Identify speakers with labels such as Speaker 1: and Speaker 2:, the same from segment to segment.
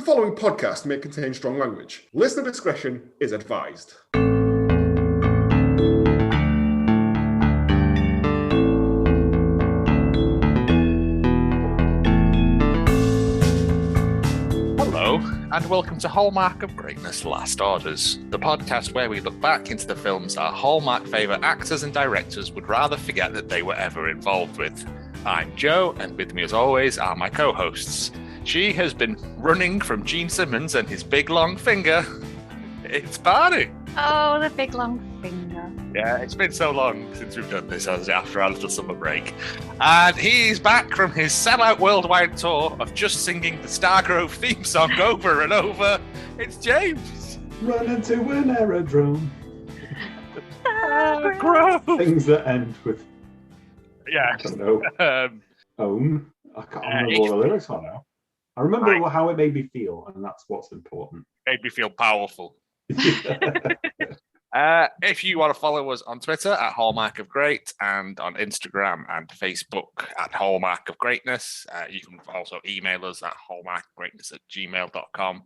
Speaker 1: following podcast may contain strong language. Listener discretion is advised.
Speaker 2: Hello, and welcome to Hallmark of Greatness Last Orders, the podcast where we look back into the films our Hallmark favourite actors and directors would rather forget that they were ever involved with. I'm Joe, and with me as always are my co-hosts. She has been running from Gene Simmons and his big long finger. It's Barney.
Speaker 3: Oh, the big long finger.
Speaker 2: Yeah, it's been so long since we've done this after our little summer break. And he's back from his sellout worldwide tour of just singing the Stargrove theme song over and over. It's James.
Speaker 4: Run into an aerodrome.
Speaker 2: Stargrove.
Speaker 4: Things that end with,
Speaker 2: Yeah.
Speaker 4: I don't know, own. I can't remember all the lyrics are now. I remember how it made me feel, and that's what's important.
Speaker 2: Made me feel powerful. If you want to follow us on Twitter at Hallmark of Great and on Instagram and Facebook at Hallmark of Greatness, you can also email us at hallmarkgreatness@gmail.com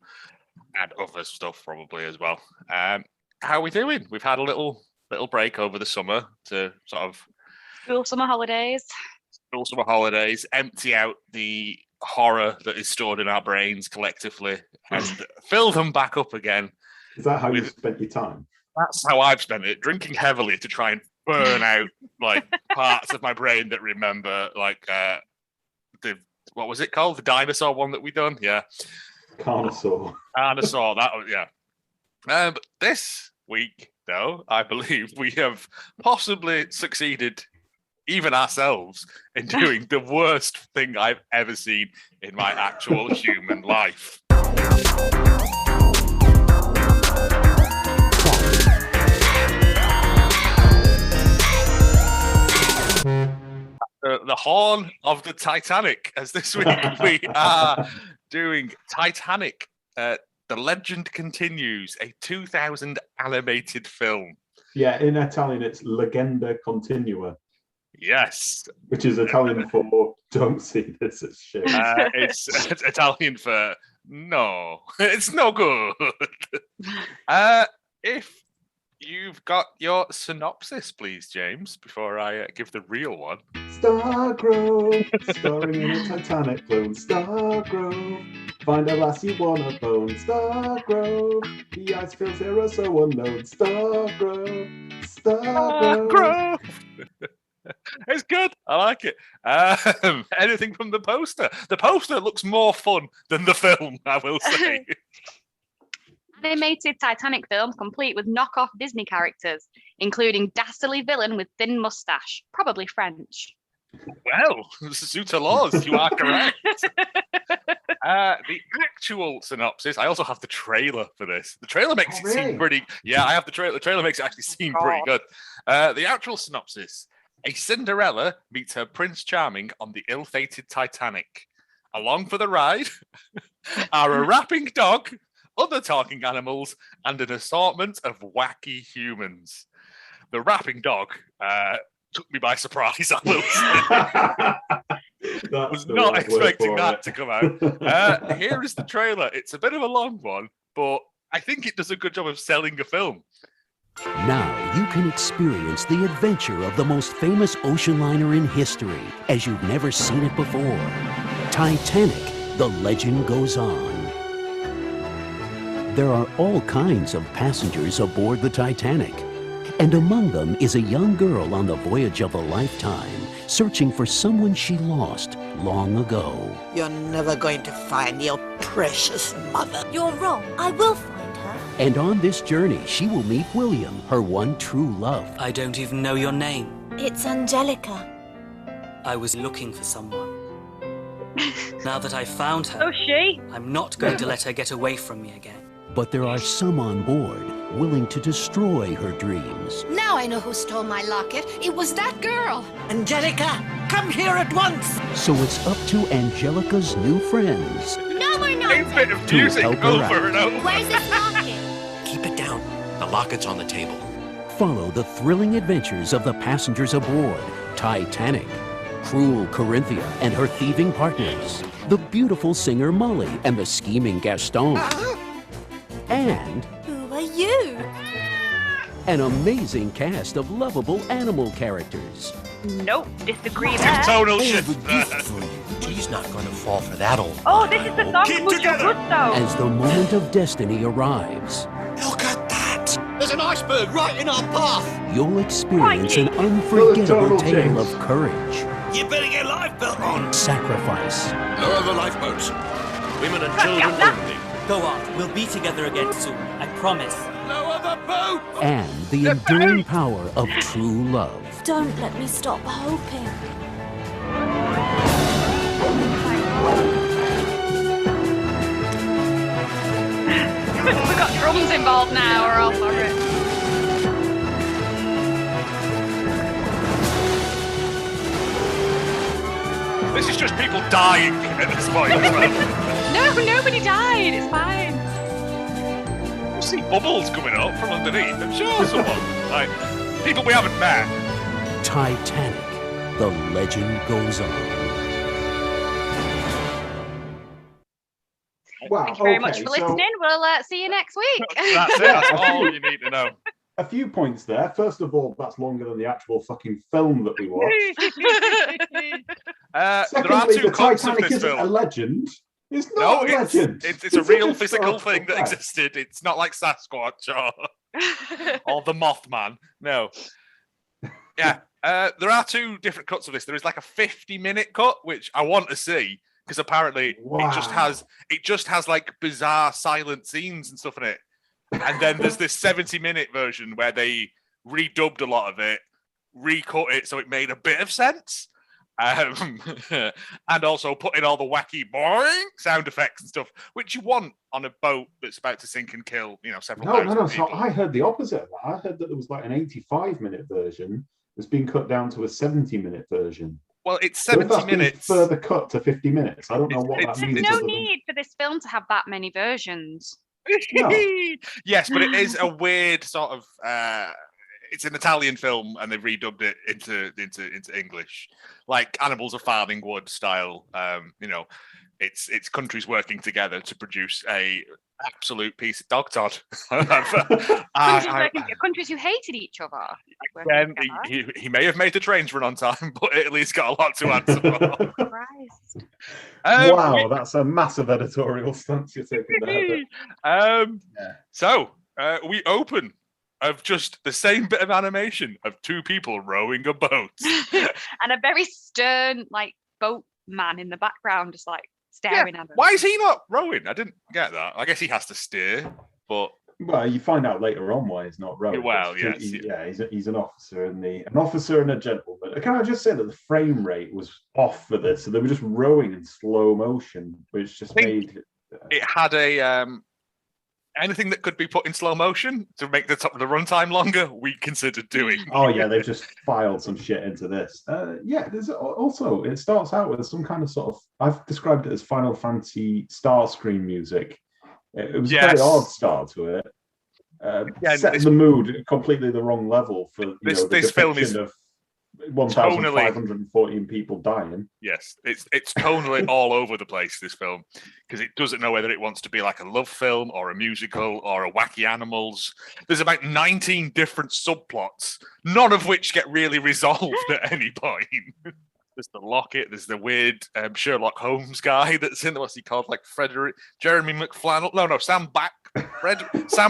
Speaker 2: and other stuff probably as well. How are we doing? We've had a little break over the summer to sort of
Speaker 3: School summer holidays,
Speaker 2: empty out the horror that is stored in our brains collectively and fill them back up again.
Speaker 4: Is that how you spent your time?
Speaker 2: That's how I've spent it, drinking heavily to try and burn out like parts of my brain that remember like what was it called? The dinosaur one that we done? Yeah.
Speaker 4: Carnosaur.
Speaker 2: Carnosaur, that was, yeah. But this week, though, I believe we have possibly succeeded, even ourselves, in doing the worst thing I've ever seen in my actual human life. The Horn of the Titanic, as this week we are doing Titanic. The Legend Continues, a 2000 animated film.
Speaker 4: Yeah, in Italian it's Legenda Continua.
Speaker 2: Yes.
Speaker 4: Which is Italian for don't see this as shit.
Speaker 2: It's Italian for no, it's no good. If you've got your synopsis, please, James, before I give the real one.
Speaker 4: Stargrove, starring in a Titanic clone. Stargrove, find a lass you wanna bone. Stargrove, the ice fills here are so unknown. Stargrove.
Speaker 2: It's good. I like it. Anything from the poster? The poster looks more fun than the film, I will say.
Speaker 3: Animated Titanic film complete with knockoff Disney characters, including dastardly villain with thin mustache, probably French.
Speaker 2: Well, Suter Laws, you are correct. The actual synopsis, I also have the trailer for this. The trailer makes it seem pretty... Yeah, I have the trailer. The trailer makes it actually seem pretty good. The actual synopsis: a Cinderella meets her Prince Charming on the ill-fated Titanic. Along for the ride are a rapping dog, other talking animals, and an assortment of wacky humans. The rapping dog took me by surprise, I will say. I was not expecting that to come out. Here is the trailer. It's a bit of a long one, but I think it does a good job of selling a film.
Speaker 5: Now you can experience the adventure of the most famous ocean liner in history as you've never seen it before. Titanic, the legend goes on. There are all kinds of passengers aboard the Titanic, and among them is a young girl on the voyage of a lifetime, searching for someone she lost long ago.
Speaker 6: You're never going to find your precious mother.
Speaker 7: You're wrong. I will find her.
Speaker 5: And on this journey, she will meet William, her one true love.
Speaker 8: I don't even know your name.
Speaker 7: It's Angelica.
Speaker 8: I was looking for someone. Now that I've found her,
Speaker 3: Oh, she?
Speaker 8: I'm not going to let her get away from me again.
Speaker 5: But there are some on board willing to destroy her dreams.
Speaker 7: Now I know who stole my locket. It was that girl.
Speaker 6: Angelica, come here at once.
Speaker 5: So it's up to Angelica's new friends
Speaker 7: No more
Speaker 2: Same
Speaker 7: nonsense.
Speaker 2: bit of music
Speaker 5: help her
Speaker 2: over
Speaker 5: out.
Speaker 2: and over.
Speaker 7: Where's this locket?
Speaker 9: Keep it down. The locket's on the table.
Speaker 5: Follow the thrilling adventures of the passengers aboard Titanic. cruel Corinthia and her thieving partners, the beautiful singer Molly and the scheming Gaston, and
Speaker 7: Who are you?
Speaker 5: an amazing cast of lovable animal characters.
Speaker 3: Nope, disagree there.
Speaker 2: Tonal
Speaker 9: I
Speaker 2: shift.
Speaker 9: have a gift for you. She's not going to fall for that old.
Speaker 3: Oh, this is the song
Speaker 2: Keep
Speaker 3: Mucho
Speaker 2: together.
Speaker 3: Gusto.
Speaker 5: As the moment of destiny arrives,
Speaker 9: Look at that! There's an iceberg right in our path.
Speaker 5: you'll experience an
Speaker 4: Total
Speaker 5: unforgettable tale
Speaker 4: change.
Speaker 5: of courage,
Speaker 9: You better get lifebelt on.
Speaker 5: sacrifice,
Speaker 9: Lower the lifeboats. Women and children only.
Speaker 8: Go on, we'll be together again soon. I promise.
Speaker 2: Lower the boat.
Speaker 5: and the enduring power of true love.
Speaker 7: Don't let me stop hoping.
Speaker 3: We've got drums involved now, we're all for it.
Speaker 2: This is just people dying at this point.
Speaker 3: No, nobody died, it's fine.
Speaker 2: You see bubbles coming up from underneath. I'm sure someone. Like, people we haven't met.
Speaker 5: Titanic, the legend goes on.
Speaker 4: Wow,
Speaker 3: Thank you very much
Speaker 4: okay,
Speaker 3: for
Speaker 4: so
Speaker 3: listening. We'll see you next week.
Speaker 2: That's it. That's all you need to know.
Speaker 4: a few points there. First of all, that's longer than the actual fucking film that we watched.
Speaker 2: There are
Speaker 4: Secondly,
Speaker 2: two
Speaker 4: the
Speaker 2: cuts of
Speaker 4: Titanic
Speaker 2: this
Speaker 4: isn't a
Speaker 2: film.
Speaker 4: legend. It's
Speaker 2: No,
Speaker 4: not a
Speaker 2: it's
Speaker 4: legend.
Speaker 2: it's a
Speaker 4: It's
Speaker 2: real
Speaker 4: just
Speaker 2: physical
Speaker 4: historical
Speaker 2: thing that
Speaker 4: fact.
Speaker 2: existed. It's not like Sasquatch or the Mothman. No. Yeah. There are two different cuts of this. There is like a 50-minute cut, which I want to see because apparently it just has like bizarre silent scenes and stuff in it. And then there's this 70-minute version where they redubbed a lot of it, recut it so it made a bit of sense. And also put in all the wacky boing sound effects and stuff, which you want on a boat that's about to sink and kill, several thousand
Speaker 4: No.
Speaker 2: people.
Speaker 4: So I heard the opposite of that. I heard that there was like an 85-minute version that's been cut down to a 70-minute version.
Speaker 2: Well, it's
Speaker 4: So if
Speaker 2: 70
Speaker 4: that's been
Speaker 2: minutes.
Speaker 4: further cut to 50 minutes. I don't know what that
Speaker 3: There's
Speaker 4: means.
Speaker 3: no
Speaker 4: other than-
Speaker 3: need for this film to have that many versions.
Speaker 4: No.
Speaker 2: Yes, but it is a weird sort of. It's an Italian film, and they've redubbed it into English, like Animals of Farthing Wood style. It's countries working together to produce a absolute piece of dog tod.
Speaker 3: Countries who hated each other.
Speaker 2: Again, he may have made the trains run on time, but Italy's got a lot to answer for.
Speaker 3: Christ.
Speaker 4: Wow, that's a massive editorial stance you're taking there.
Speaker 2: So we open of just the same bit of animation of two people rowing a boat.
Speaker 3: And a very stern, boatman in the background, just staring at them.
Speaker 2: Why is he not rowing? I didn't get that. I guess he has to steer, but
Speaker 4: Well, you find out later on why he's not rowing.
Speaker 2: Well,
Speaker 4: It's-
Speaker 2: yes,
Speaker 4: he's an officer an officer and a gentleman. Can I just say that the frame rate was off for this? So they were just rowing in slow motion, which just made
Speaker 2: it had a anything that could be put in slow motion to make the runtime longer. We considered doing.
Speaker 4: Oh yeah, they've just filed some shit into this. There's also it starts out with some kind of sort of I've described it as Final Fantasy star screen music. It was a very odd start to it. Set the mood completely the wrong level for
Speaker 2: this film is
Speaker 4: of 1,514 people dying.
Speaker 2: Yes, it's tonally all over the place, this film, because it doesn't know whether it wants to be like a love film or a musical or a wacky animals. There's about 19 different subplots, none of which get really resolved at any point. There's the locket, there's the weird Sherlock Holmes guy that's in there. What's he called? Like Jeremy McFlannel? No, Sam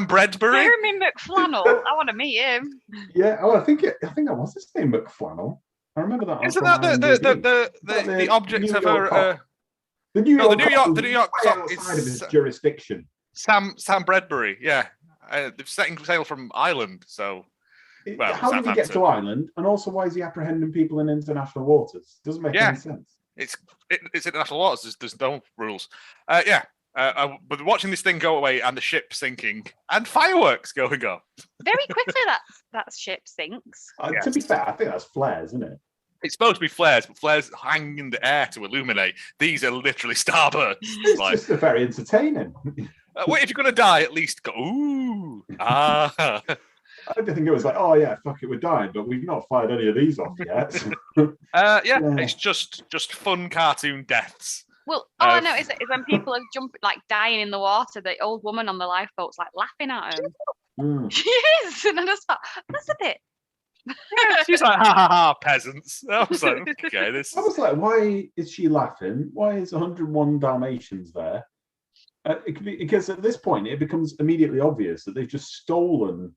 Speaker 2: Bradbury.
Speaker 3: Jeremy McFlannel. I want to meet him.
Speaker 4: Yeah, I think that was his name, McFlannel. I remember that.
Speaker 2: Isn't that the object of her?
Speaker 4: The New York.
Speaker 2: The New York
Speaker 4: outside of his jurisdiction.
Speaker 2: Sam Bradbury. Yeah, they're setting sail from Ireland. So,
Speaker 4: how did he get to Ireland? And also, why is he apprehending people in international waters? Doesn't make any sense.
Speaker 2: It's international waters. There's no rules. But watching this thing go away and the ship sinking and fireworks going off.
Speaker 3: Very quickly that ship sinks.
Speaker 4: To be fair, I think that's flares, isn't it?
Speaker 2: It's supposed to be flares, but flares hang in the air to illuminate. These are literally starbursts.
Speaker 4: It's just very entertaining.
Speaker 2: If you're going to die, at least go, ooh, ah.
Speaker 4: I think it was like, oh yeah, fuck it, we're dying, but we've not fired any of these off yet.
Speaker 2: It's just fun cartoon deaths.
Speaker 3: Well, all I noticed is when people are dying in the water, the old woman on the lifeboat's like laughing at him. She is, and I just thought, that's a bit.
Speaker 2: She's like, ha ha ha, peasants. I was like, okay, this.
Speaker 4: I was like, why is she laughing? Why is 101 Dalmatians there? Because at this point, it becomes immediately obvious that they've just stolen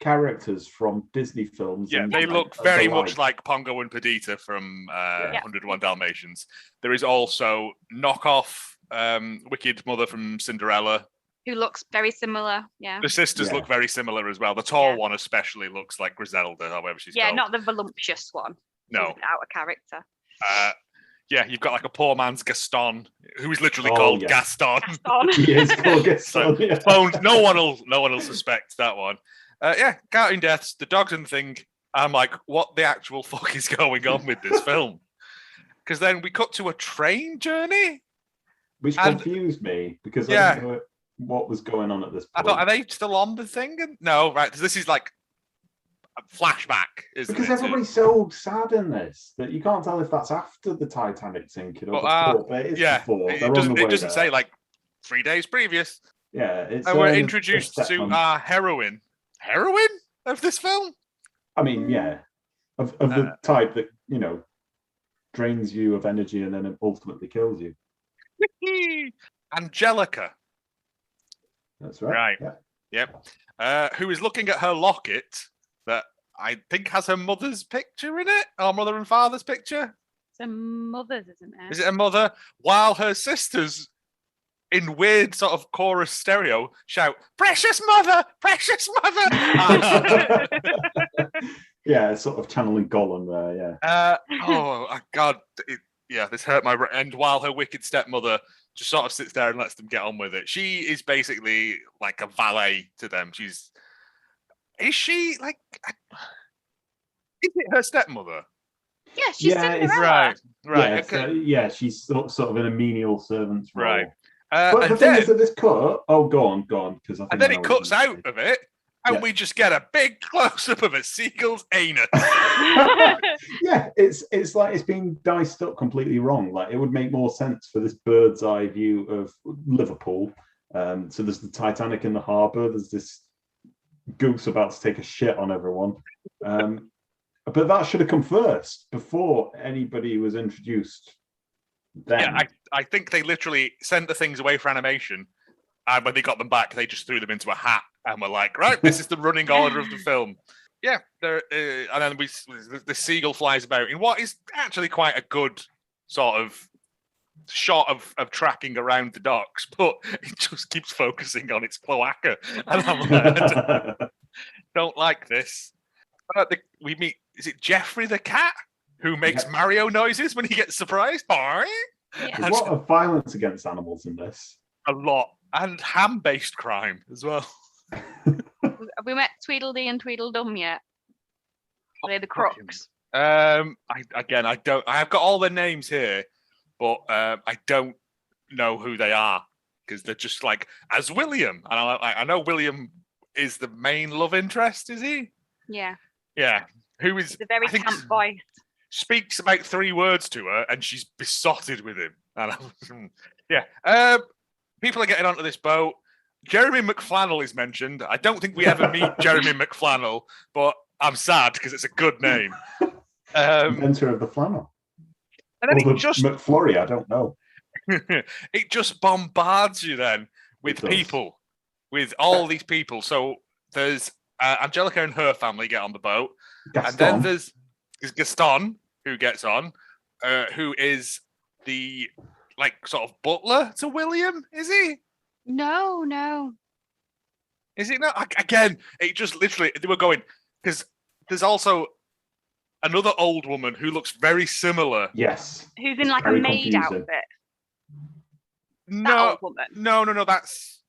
Speaker 4: characters from Disney films.
Speaker 2: Yeah, they look very much like Pongo and Perdita from 101 Dalmatians. There is also knockoff Wicked Mother from Cinderella,
Speaker 3: who looks very similar. Yeah,
Speaker 2: the sisters look very similar as well. The tall one especially looks like Griselda, however she's called.
Speaker 3: Not the voluptuous one.
Speaker 2: No,
Speaker 3: out of character.
Speaker 2: You've got like a poor man's Gaston, who is literally called Gaston.
Speaker 4: He is called Gaston.
Speaker 2: No one will suspect that one. Cartoon deaths, the dogs and thing. I'm like, what the actual fuck is going on with this film? Because then we cut to a train journey,
Speaker 4: which confused me because I didn't know what was going on at this point.
Speaker 2: I thought, are they still on the thing? No, right? Because this is like a flashback, isn't it?
Speaker 4: Because everybody's so sad in this that you can't tell if that's after the Titanic sinking or before. But it is before.
Speaker 2: It doesn't say like 3 days previous.
Speaker 4: Yeah, it's.
Speaker 2: And we're introduced to our heroine of this film.
Speaker 4: I mean, of the type that drains you of energy and then ultimately kills you.
Speaker 2: Angelica.
Speaker 4: That's right.
Speaker 2: Yep. Who is looking at her locket that I think has her mother's picture in it, or mother and father's picture.
Speaker 3: It's a mother's, isn't it?
Speaker 2: Is it a mother? While her sisters, in weird sort of chorus stereo, shout, "Precious mother! Precious mother!"
Speaker 4: Yeah, sort of channeling Gollum there,
Speaker 2: God. This hurt my... And while her wicked stepmother just sort of sits there and lets them get on with it. She is basically like a valet to them. Is she like... Is it her stepmother?
Speaker 3: Yeah, she's Cinderella.
Speaker 2: Right. Okay.
Speaker 4: She's sort of in a menial servant's role.
Speaker 2: Right.
Speaker 4: But the thing is that this cut... Oh, go on.
Speaker 2: And then it cuts out of it, and we just get a big close-up of a seagull's anus.
Speaker 4: It's like it's been diced up completely wrong. Like, it would make more sense for this bird's eye view of Liverpool. So there's the Titanic in the harbour. There's this goose about to take a shit on everyone. But that should have come first before anybody was introduced. Then.
Speaker 2: Yeah, I think they literally sent the things away for animation, and when they got them back, they just threw them into a hat and were like, right, this is the running order of the film. Yeah, and then the seagull flies about in what is actually quite a good sort of shot of tracking around the docks, but it just keeps focusing on its cloaca. And I'm like, don't like this. We meet, is it Jeffrey the cat who makes Mario noises when he gets surprised?
Speaker 3: Yeah.
Speaker 4: There's a lot of violence against animals in this.
Speaker 2: A lot. And ham-based crime as well.
Speaker 3: Have we met Tweedledee and Tweedledum yet? Are they the crooks?
Speaker 2: I don't. I've got all their names here, but I don't know who they are because they're just like as William, and I know William is the main love interest. Is he?
Speaker 3: Yeah.
Speaker 2: Yeah. Who is
Speaker 3: the very camp voice?
Speaker 2: Speaks about 3 words to her, and she's besotted with him. And people are getting onto this boat. Jeremy McFlannel is mentioned. I don't think we ever meet Jeremy McFlannel, but I'm sad because it's a good name.
Speaker 4: Inventor of the flannel.
Speaker 2: And then
Speaker 4: or the McFlurry, I don't know.
Speaker 2: It just bombards you then with people, with all these people. So there's Angelica and her family get on the boat.
Speaker 4: Gaston.
Speaker 2: And then there's Gaston who gets on, who is the like sort of butler to William, is he?
Speaker 3: No.
Speaker 2: Is it not? Again, it just literally, they were going, because there's also another old woman who looks very similar.
Speaker 4: Yes.
Speaker 3: Who's in like a maid outfit.
Speaker 2: No, that's,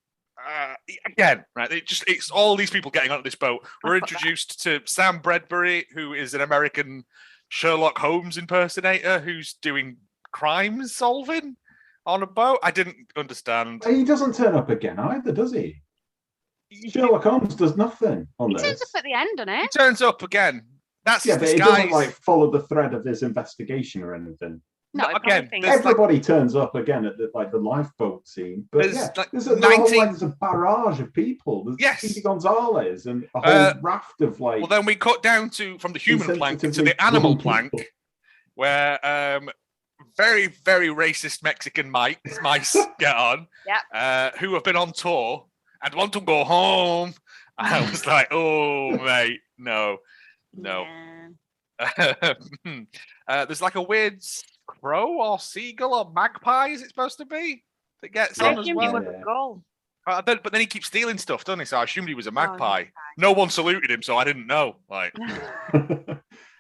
Speaker 2: again, right, it's all these people getting onto this boat. We're introduced to Sam Bradbury, who is an American Sherlock Holmes impersonator who's doing crime solving on a boat. I didn't understand.
Speaker 4: He doesn't turn up again either, does he? Sherlock Holmes does nothing on
Speaker 3: He
Speaker 4: this.
Speaker 3: turns up at the end, doesn't
Speaker 2: He
Speaker 3: it?
Speaker 2: turns up again. That's
Speaker 4: Yeah,
Speaker 2: his
Speaker 4: but it doesn't
Speaker 2: disguise.
Speaker 4: like follow the thread of his investigation or anything.
Speaker 3: No,
Speaker 2: again,
Speaker 4: Everybody turns up again at the lifeboat scene, but
Speaker 2: There's
Speaker 4: yeah,
Speaker 2: like
Speaker 4: there's
Speaker 2: 19
Speaker 4: there's a barrage of people. There's
Speaker 2: Yes.
Speaker 4: Speedy Gonzales and a whole raft of like.
Speaker 2: Well, then we cut down from the human plank to
Speaker 4: insensitively
Speaker 2: the animal
Speaker 4: grown
Speaker 2: plank,
Speaker 4: people.
Speaker 2: where very, very racist Mexican mice get on, who have been on tour and want to go home. I was like, oh, mate, no. There's like a weird crow or seagull or magpie, is it supposed to be, that gets on as well?
Speaker 3: It was a gull.
Speaker 2: But then he keeps stealing stuff, doesn't he? So I assumed he was a magpie. No one saluted him, so I didn't know. Like,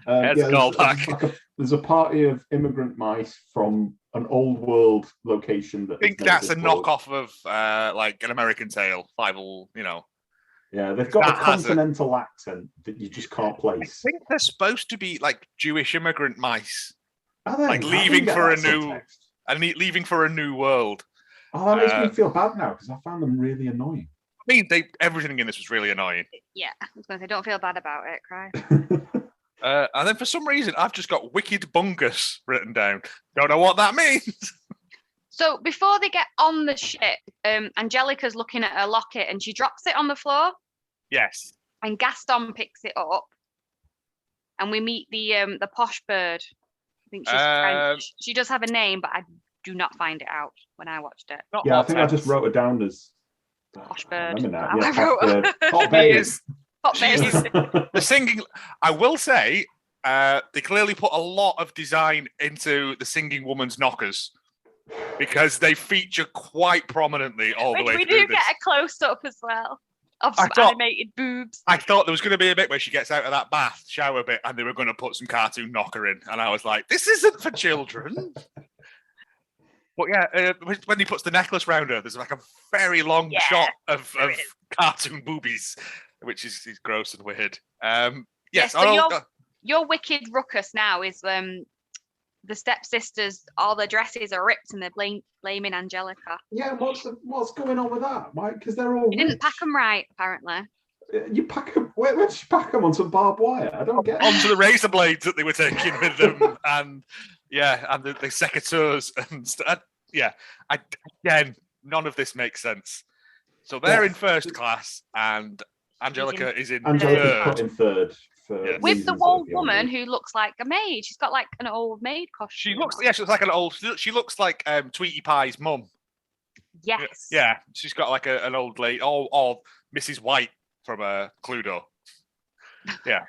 Speaker 4: there's a party of immigrant mice from an old world location that
Speaker 2: I think that's a knockoff of like an American Tale, Bible, you know.
Speaker 4: Yeah, they've got a continental accent that you just can't place.
Speaker 2: I think they're supposed to be like Jewish immigrant mice,
Speaker 4: Are they?
Speaker 2: like leaving for a new world.
Speaker 4: Oh, that makes me feel bad now because I found them really annoying.
Speaker 2: I mean, everything in this was really annoying.
Speaker 3: Yeah, I was going to say, don't feel bad about it, cry.
Speaker 2: And then for some reason, I've just got Wicked Bungus written down. Don't know what that means.
Speaker 3: So before they get on the ship, Angelica's looking at her locket and she drops it on the floor.
Speaker 2: Yes.
Speaker 3: And Gaston picks it up, and we meet the posh bird. I think she's French. She does have a name, but I do not find it out when I watched it.
Speaker 4: Yeah, I think I just wrote it down as
Speaker 3: posh bird.
Speaker 4: Hot babe.
Speaker 2: The singing. I will say, they clearly put a lot of design into the singing woman's knockers, because they feature quite prominently all the way
Speaker 3: we
Speaker 2: through
Speaker 3: do
Speaker 2: this.
Speaker 3: get a close-up as well of some animated boobs.
Speaker 2: I thought there was going to be a bit where she gets out of that bath shower bit and they were going to put some cartoon knocker in, and I was like, this isn't for children. But yeah, when he puts the necklace round her, there's like a very long shot of cartoon boobies, which is gross and weird. Yes,
Speaker 3: so your wicked ruckus now is the stepsisters, all their dresses are ripped and they're blaming Angelica.
Speaker 4: Yeah, what's going on with that? Why? Because they're all.
Speaker 3: You didn't pack them right, apparently.
Speaker 4: You pack them. Where did you pack them? On some barbed wire? I don't get it.
Speaker 2: Onto the razor blades that they were taking with them, and the secateurs and again, none of this makes sense. So they're in first class, and Angelica is in
Speaker 4: third.
Speaker 3: With the old woman who looks like a maid. She's got like an old maid costume.
Speaker 2: She looks like an old. She looks like Tweety Pie's mum.
Speaker 3: Yes.
Speaker 2: Yeah, she's got like an old lady, or Mrs. White from Cluedo. Yeah.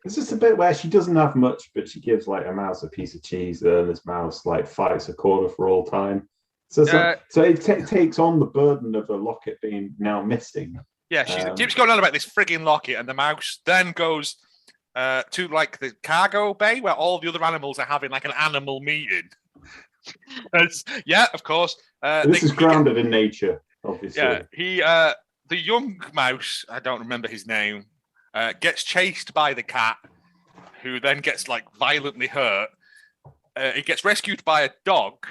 Speaker 4: It's just a bit where she doesn't have much, but she gives like a mouse a piece of cheese, and this mouse like fights a corner for all time. So it takes on the burden of a locket being now missing.
Speaker 2: Yeah, she keeps going on about this frigging locket, and the mouse then goes to like the cargo bay where all the other animals are having like an animal meeting. Of course.
Speaker 4: This is grounded in nature, obviously.
Speaker 2: Yeah, the young mouse, I don't remember his name, gets chased by the cat, who then gets like violently hurt. He gets rescued by a dog,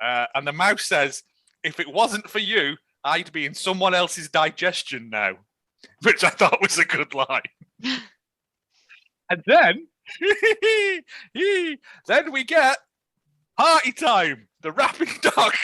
Speaker 2: and the mouse says, "If it wasn't for you, I'd be in someone else's digestion now," which I thought was a good line. And then we get Party Time, the rapping dog.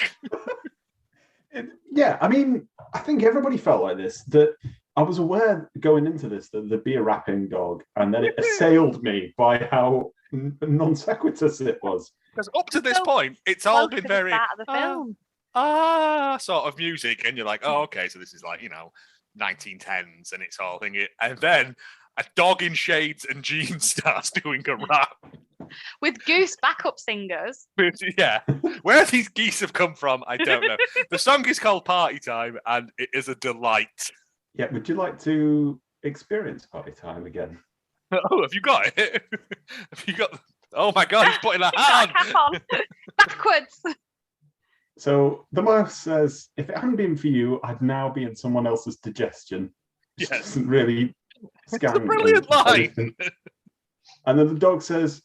Speaker 4: Yeah, I mean, I think everybody felt like this. That I was aware going into this that there'd be a rapping dog, and then it assailed me by how non sequitous it was.
Speaker 2: Because up to this point, it's all been very
Speaker 3: the film.
Speaker 2: Sort of music, and you're like, oh, okay, so this is like 1910s, and it's all thingy, and then a dog in shades and jeans starts doing a rap
Speaker 3: with goose backup singers.
Speaker 2: Yeah, where these geese have come from, I don't know. The song is called Party Time, and it is a delight.
Speaker 4: Yeah, would you like to experience Party Time again?
Speaker 2: Oh, have you got it? Have you got? Oh my God, he's putting a hand
Speaker 3: on backwards.
Speaker 4: So the mouse says, "If it hadn't been for you, I'd now be in someone else's digestion."
Speaker 2: Yes,
Speaker 4: doesn't really.
Speaker 2: It's a brilliant line.
Speaker 4: And then the dog says,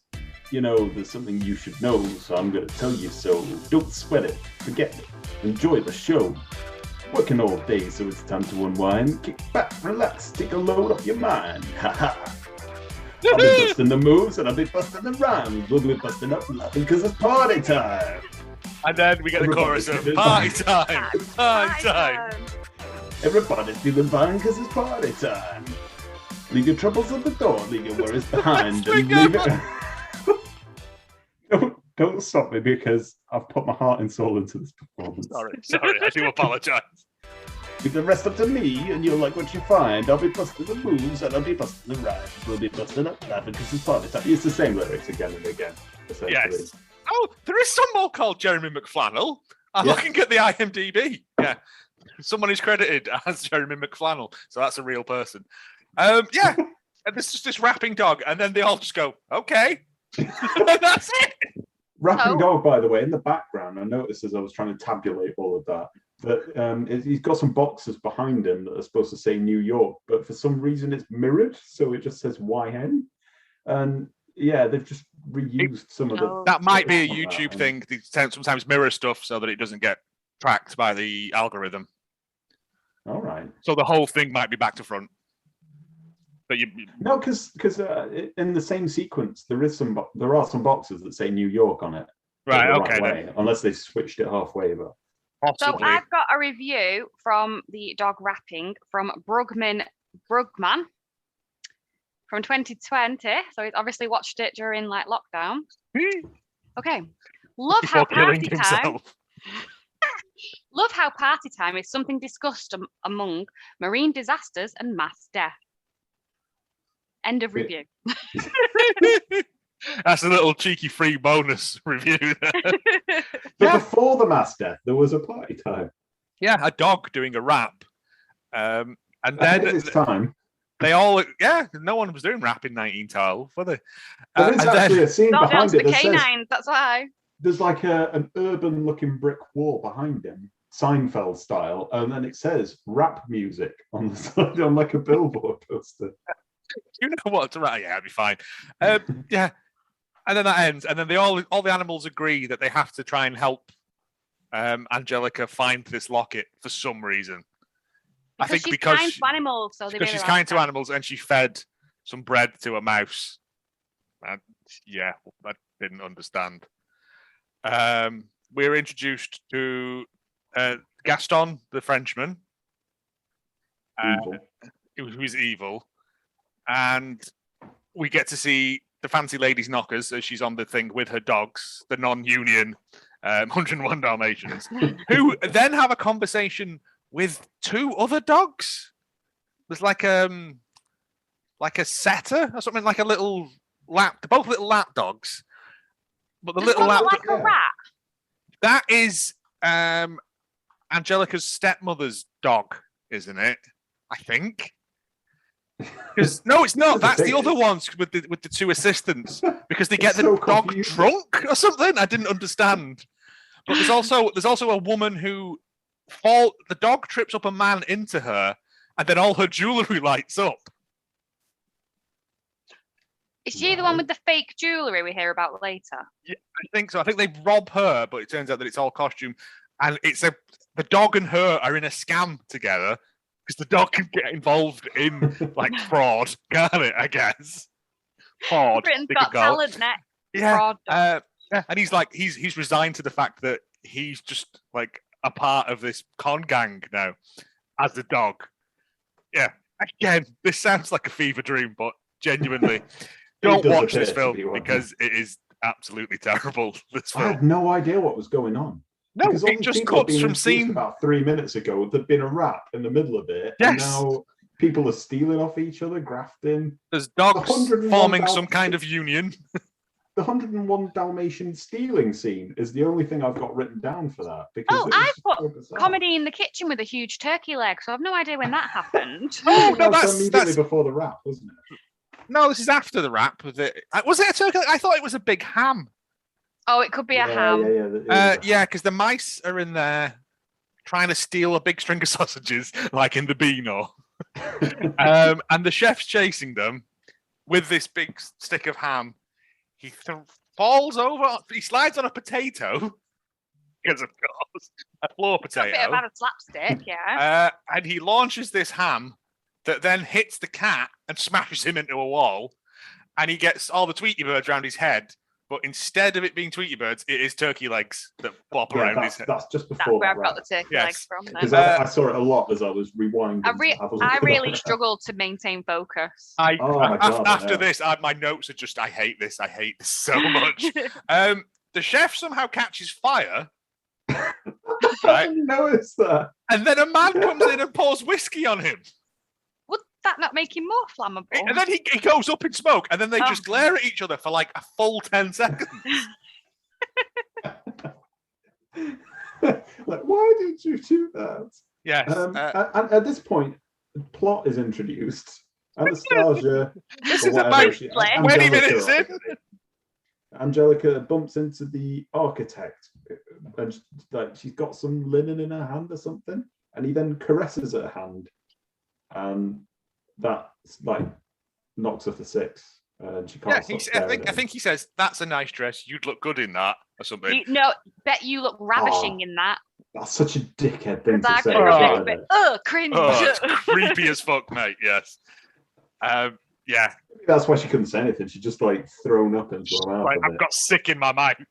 Speaker 4: "There's something you should know, so I'm going to tell you. So don't sweat it, forget it, enjoy the show." Working all day, so it's time to unwind. Kick back, relax, take a load off your mind. Ha ha. I'll be busting the moves and I'll be busting the rhymes. We'll be busting up and laughing because it's party time.
Speaker 2: And then we get the chorus of party time, party time.
Speaker 4: Everybody's feeling fine because it's party time. Leave your troubles at the door, leave your worries behind, and leave it. Don't stop me because I've put my heart and soul into this performance.
Speaker 2: Sorry, I do apologise.
Speaker 4: Leave the rest up to me, and you'll like what you find. I'll be busting the moves, and I'll be busting the rhymes. We'll be busting up laughing because it's party time. It's the same lyrics again and again.
Speaker 2: Yes. Oh, there is some more called Jeremy McFlannel. I'm looking at the IMDb. Yeah. Someone is credited as Jeremy McFlannel, so that's a real person. Yeah. And there's just this rapping dog, and then they all just go, okay. That's it.
Speaker 4: Rapping dog, by the way, in the background, I noticed as I was trying to tabulate all of that he's got some boxes behind him that are supposed to say New York, but for some reason it's mirrored, so it just says YN. And yeah, they've just reused some of the...
Speaker 2: That might be a YouTube thing. They sometimes mirror stuff so that it doesn't get tracked by the algorithm.
Speaker 4: All right.
Speaker 2: So the whole thing might be back to front. But
Speaker 4: no, because in the same sequence there are some boxes that say New York on it.
Speaker 2: Right. Okay.
Speaker 4: Way, unless they switched it halfway, but.
Speaker 3: So I've got a review from the dog rapping from Brugman from 2020. So he's obviously watched it during like lockdown. Okay. Love how party time. Love how party time is something discussed among marine disasters and mass death. End of review.
Speaker 2: That's a little cheeky free bonus review.
Speaker 4: But before the mass death, there was a party time.
Speaker 2: Yeah, a dog doing a rap. And then
Speaker 4: it's time.
Speaker 3: They
Speaker 2: all, no one was doing rap in 1912, were they?
Speaker 4: There is actually a scene behind it.
Speaker 3: The canines, that's why.
Speaker 4: There's like an urban-looking brick wall behind him, Seinfeld style, and then it says rap music on the side on like a billboard poster.
Speaker 2: You know what to write? Yeah, it'll be fine. Yeah, and then that ends, and then all the animals agree that they have to try and help Angelica find this locket for some reason.
Speaker 3: I think because she's kind to animals, so
Speaker 2: because she's kind to animals, and she fed some bread to a mouse. And yeah, I didn't understand. We're introduced to Gaston, the Frenchman, who's evil. And we get to see the fancy lady's knockers as she's on the thing with her dogs, the non-union 101 Dalmatians, who then have a conversation with two other dogs. There's like a setter or something, like a little lap. They're both little lap dogs, but the little lap
Speaker 3: like a rat.
Speaker 2: That is Angelica's stepmother's dog, isn't it? I think. Because no, it's not. That's the other ones with the two assistants, because they get the dog drunk or something. I didn't understand. But there's also a woman who the dog trips up a man into her, and then all her jewellery lights up.
Speaker 3: Is she the one with the fake jewellery we hear about later?
Speaker 2: Yeah, I think so. I think they rob her, but it turns out that it's all costume, and the dog and her are in a scam together. Because the dog can get involved in like fraud, can't it? I guess. Fraud.
Speaker 3: Britain's got talent next.
Speaker 2: Yeah.
Speaker 3: Fraud dog.
Speaker 2: Yeah, and he's resigned to the fact that he's just like a part of this con gang now, as the dog. Yeah. Again, this sounds like a fever dream, but genuinely, don't watch this film because it is absolutely terrible. This film.
Speaker 4: I had no idea what was going on.
Speaker 2: No, it just cuts from scene.
Speaker 4: About 3 minutes ago, there'd been a rap in the middle of it, and now people are stealing off each other, grafting.
Speaker 2: There's dogs forming some kind of union.
Speaker 4: The 101 Dalmatian stealing scene is the only thing I've got written down for that. Because
Speaker 3: I've put comedy in the kitchen with a huge turkey leg, so I've no idea when that happened.
Speaker 2: Oh, no, that's
Speaker 4: immediately before the rap, wasn't it?
Speaker 2: No, this is after the rap. Was it a turkey? I thought it was a big ham.
Speaker 3: Oh, it could be a ham.
Speaker 2: Yeah, because the mice are in there trying to steal a big string of sausages, like in the Beano. And the chef's chasing them with this big stick of ham. He falls over, he slides on a potato, because of course, a floor
Speaker 3: A
Speaker 2: potato.
Speaker 3: bit of a slapstick, yeah.
Speaker 2: And he launches this ham that then hits the cat and smashes him into a wall. And he gets all the Tweety birds around his head. But instead of it being Tweety birds, it is turkey legs that bop around his head.
Speaker 4: That's just
Speaker 3: That's
Speaker 4: before
Speaker 3: where
Speaker 4: that,
Speaker 3: I've got the turkey legs from.
Speaker 4: Because
Speaker 3: Then.
Speaker 4: I saw it a lot as I was rewinding.
Speaker 3: I really struggled to maintain focus.
Speaker 2: After this, my notes are just, I hate this so much. The chef somehow catches fire.
Speaker 4: I
Speaker 2: Right?
Speaker 4: didn't notice that.
Speaker 2: And then a man comes in and pours whiskey on him.
Speaker 3: Would that not make him more flammable?
Speaker 2: And then he goes up in smoke, and then they just glare at each other for like a full 10 seconds.
Speaker 4: Like, why did you do that?
Speaker 2: Yes.
Speaker 4: And at this point, the plot is introduced. Anastasia.
Speaker 2: This is about 20 minutes in.
Speaker 4: Angelica bumps into the architect, and she's got some linen in her hand or something, and he then caresses her hand, and that knocks her for 6, and she can't.
Speaker 2: Yeah, I think he says, "That's a nice dress. You'd look good in that," or something.
Speaker 3: Bet you look ravishing in that.
Speaker 4: That's such a dickhead thing to say.
Speaker 3: Cringe.
Speaker 2: It's creepy as fuck, mate. Yes. Yeah.
Speaker 4: That's why she couldn't say anything. She just thrown up into her mouth.
Speaker 2: I've got sick in my mind.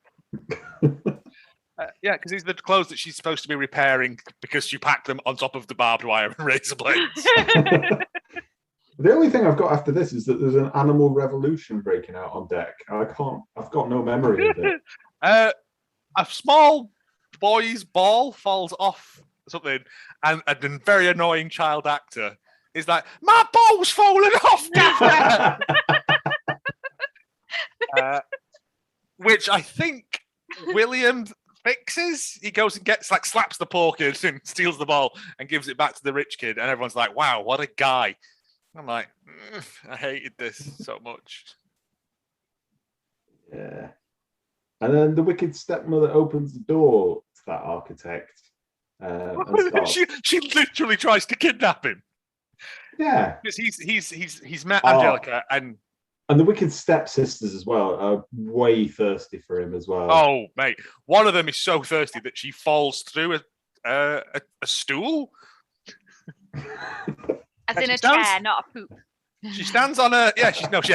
Speaker 2: Yeah, because these are the clothes that she's supposed to be repairing because she packed them on top of the barbed wire and razor blades.
Speaker 4: The only thing I've got after this is that there's an animal revolution breaking out on deck. I've got no memory of it.
Speaker 2: A small boy's ball falls off something, and a very annoying child actor is like, "My ball's fallen off, Gaffer!" Which I think William fixes. He goes and slaps the poor kid and steals the ball and gives it back to the rich kid, and everyone's like, "Wow, what a guy!" I'm like, I hated this so much.
Speaker 4: Yeah. And then the wicked stepmother opens the door to that architect.
Speaker 2: She literally tries to kidnap him.
Speaker 4: Yeah,
Speaker 2: because he's met Angelica, and
Speaker 4: the wicked stepsisters as well are way thirsty for him as well.
Speaker 2: Oh, mate, one of them is so thirsty that she falls through a stool.
Speaker 3: As in a chair, not a poop.
Speaker 2: She stands on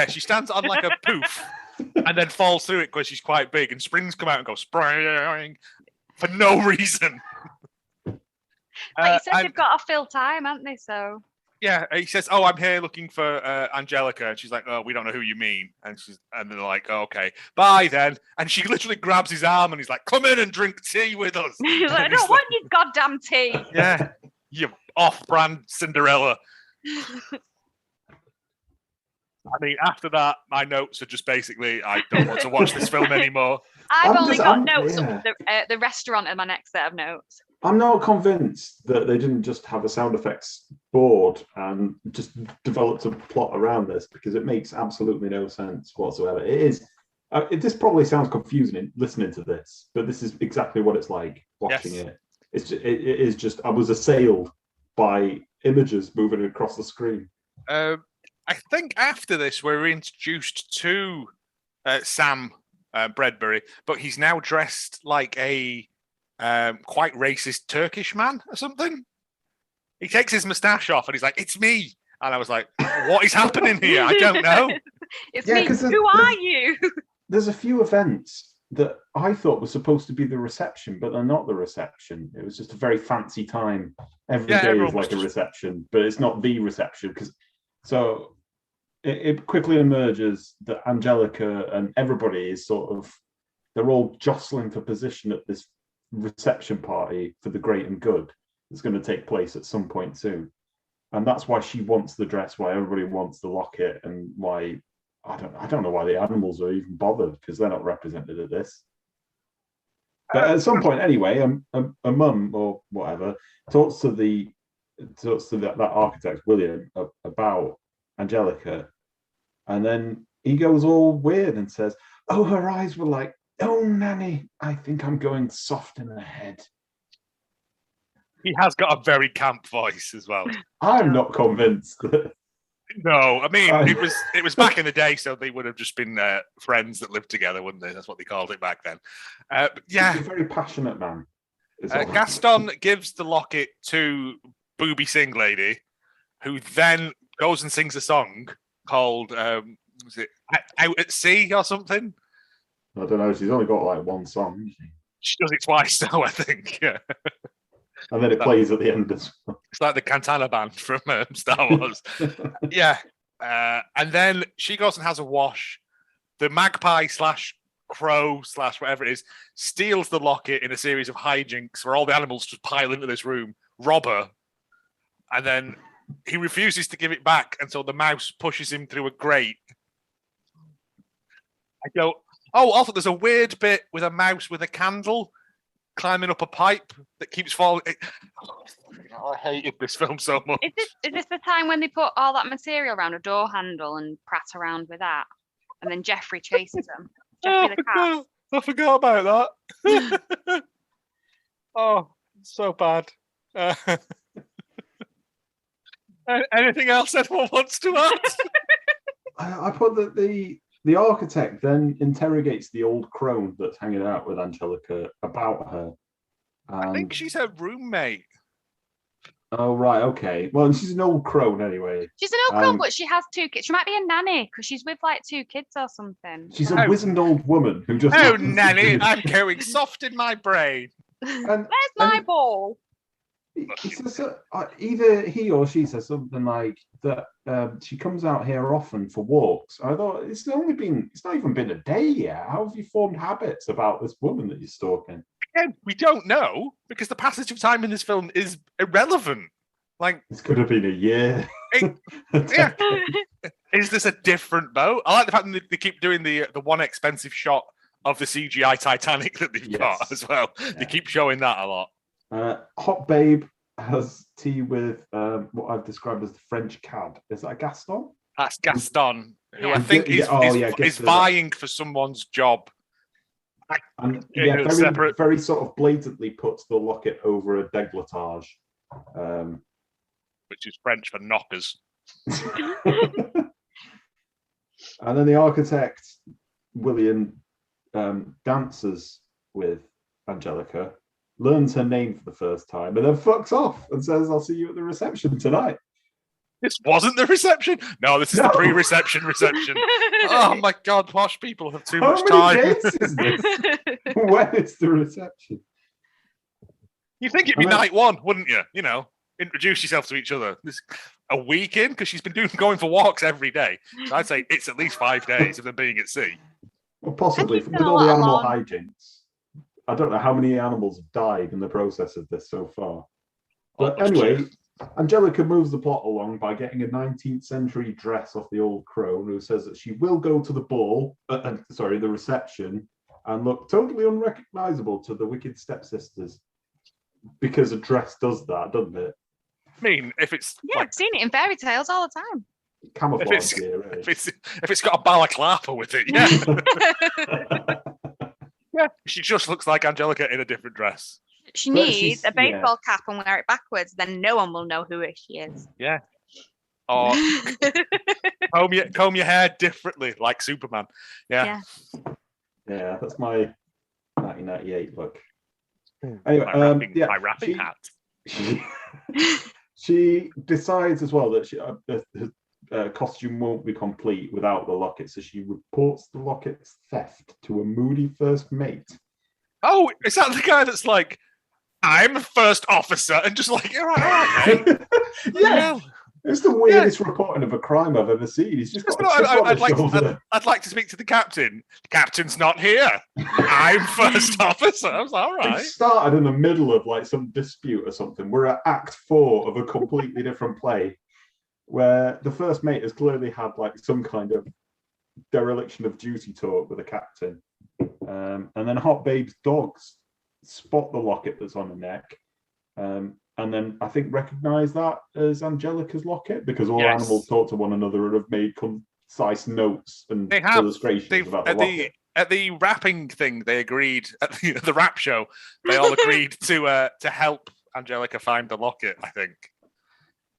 Speaker 2: she stands on like a poof and then falls through it because she's quite big, and springs come out and go spraying for no reason.
Speaker 3: Like you said, they've got to fill time, haven't they? So
Speaker 2: yeah, he says, "Oh, I'm here looking for Angelica," and she's like, "Oh, we don't know who you mean," and they're like, "Oh, okay, bye then." And she literally grabs his arm and he's like, "Come in and drink tea with us."
Speaker 3: He's like, "I don't want your goddamn tea."
Speaker 2: Yeah, you off-brand Cinderella. I mean, after that, my notes are just basically, I don't want to watch this film anymore.
Speaker 3: I've only got notes of the restaurant in my next set of notes.
Speaker 4: I'm not convinced that they didn't just have a sound effects board and just developed a plot around this, because it makes absolutely no sense whatsoever. It is. This probably sounds confusing listening to this, but this is exactly what it's like watching it. It is just, I was assailed by images moving across the screen.
Speaker 2: I think after this, we're introduced to Sam Bradbury, but he's now dressed like a quite racist Turkish man or something. He takes his moustache off and he's like, "It's me." And I was like, what is happening here? I don't know.
Speaker 3: It's me. Who are you?
Speaker 4: There's a few events that I thought were supposed to be the reception, but they're not the reception. It was just a very fancy time. Every day is like a reception, but it's not the reception. So it quickly emerges that Angelica and everybody is they're all jostling for position at this reception party for the great and good that's going to take place at some point soon. And that's why she wants the dress, why everybody wants the locket, and why I don't know why the animals are even bothered, because they're not represented at this. But at some point anyway, a mum or whatever talks to that architect William about Angelica, and then he goes all weird and says, "Oh, her eyes were like, oh, Nanny, I think I'm going soft in the head."
Speaker 2: He has got a very camp voice as well.
Speaker 4: I'm not convinced.
Speaker 2: No, I mean it was back in the day, so they would have just been friends that lived together, wouldn't they? That's what they called it back then. Yeah,
Speaker 4: He's a very passionate man.
Speaker 2: Gaston gives the locket to Booby Sing Lady, who then goes and sings a song called was it Out at Sea or something?
Speaker 4: I don't know. She's only got like one song.
Speaker 2: She does it twice now, I think. Yeah.
Speaker 4: And then it plays at the end as well.
Speaker 2: It's like the Cantana band from Star Wars. Yeah. And then she goes and has a wash. The magpie / crow / whatever it is steals the locket in a series of hijinks where all the animals just pile into this room, rob her, and then he refuses to give it back until the mouse pushes him through a grate. I go, oh, also there's a weird bit with a mouse with a candle climbing up a pipe that keeps falling. I hated this film so much.
Speaker 3: Is this the time when they put all that material around a door handle and prat around with that? And then Jeffrey chases them. Jeffrey the cat.
Speaker 2: I forgot about that. Oh, so bad. Anything else anyone wants to add?
Speaker 4: I put that the architect then interrogates the old crone that's hanging out with Angelica about her.
Speaker 2: I think she's her roommate.
Speaker 4: Oh, right, okay. Well, she's an old crone anyway.
Speaker 3: She's an old crone, but she has 2 kids. She might be a nanny because she's with like 2 kids or something.
Speaker 4: She's a wizened old woman who just...
Speaker 2: Oh, nanny, I'm going soft in my brain.
Speaker 3: Where's my ball?
Speaker 4: He says, either he or she says something like that she comes out here often for walks. I thought, it's not even been a day yet. How have you formed habits about this woman that you're stalking?
Speaker 2: Again, we don't know because the passage of time in this film is irrelevant. Like,
Speaker 4: this could have been a year.
Speaker 2: Yeah. Is this a different boat? I like the fact that they keep doing the one expensive shot of the CGI Titanic that they've got as well. Yeah. They keep showing that a lot.
Speaker 4: Hot Babe has tea with what I've described as the French cad. Is that Gaston?
Speaker 2: That's Gaston, who I think is vying for someone's job.
Speaker 4: And very sort of blatantly puts the locket over a décolletage.
Speaker 2: Which is French for knockers.
Speaker 4: And then the architect, William, dances with Angelica, learns her name for the first time, and then fucks off and says, I'll see you at the reception tonight.
Speaker 2: This wasn't the reception? No, this is the pre-reception reception. Oh my God, posh people have too much time.
Speaker 4: How many dates is this? When is the reception?
Speaker 2: You'd think it'd be night one, wouldn't you? You know, introduce yourself to each other. This a week in, because she's been going for walks every day. So I'd say it's at least 5 days of them being at sea.
Speaker 4: Well, possibly, with all the animal hijinks. I don't know how many animals have died in the process of this so far. But anyway, Angelica moves the plot along by getting a 19th century dress off the old crone, who says that she will go to the ball, the reception, and look totally unrecognizable to the wicked stepsisters. Because a dress does that, doesn't it?
Speaker 2: I mean, if it's...
Speaker 3: Yeah, I've seen it in fairy tales all the time.
Speaker 4: Camouflage gear, really.
Speaker 2: If it's got a balaclava with it, yeah. Yeah, she just looks like Angelica in a different dress.
Speaker 3: She needs a baseball cap and wear it backwards, then no one will know who she is.
Speaker 2: Yeah. Or comb your hair differently, like Superman. Yeah.
Speaker 4: Yeah, that's my 1998 look. Anyway,
Speaker 2: my rapping hat.
Speaker 4: She decides as well that her costume won't be complete without the locket, so she reports the locket's theft to a moody first mate.
Speaker 2: Oh, is that the guy that's like, I'm a first officer, and just like, you're all right, mate.
Speaker 4: Yeah. It's the weirdest reporting of a crime I've ever seen. He's just got
Speaker 2: I'd like to speak to the captain. The captain's not here. I'm first officer. I was like, all right.
Speaker 4: It started in the middle of like some dispute or something. We're at Act 4 of a completely different play, where the first mate has clearly had like some kind of dereliction of duty talk with the captain. And then Hot Babe's dogs spot the locket that's on the neck. And then I think recognise that as Angelica's locket, because all animals talk to one another and have made concise notes and illustrations about the locket.
Speaker 2: At the rapping thing, they agreed at the rap show. They all agreed to help Angelica find the locket, I think.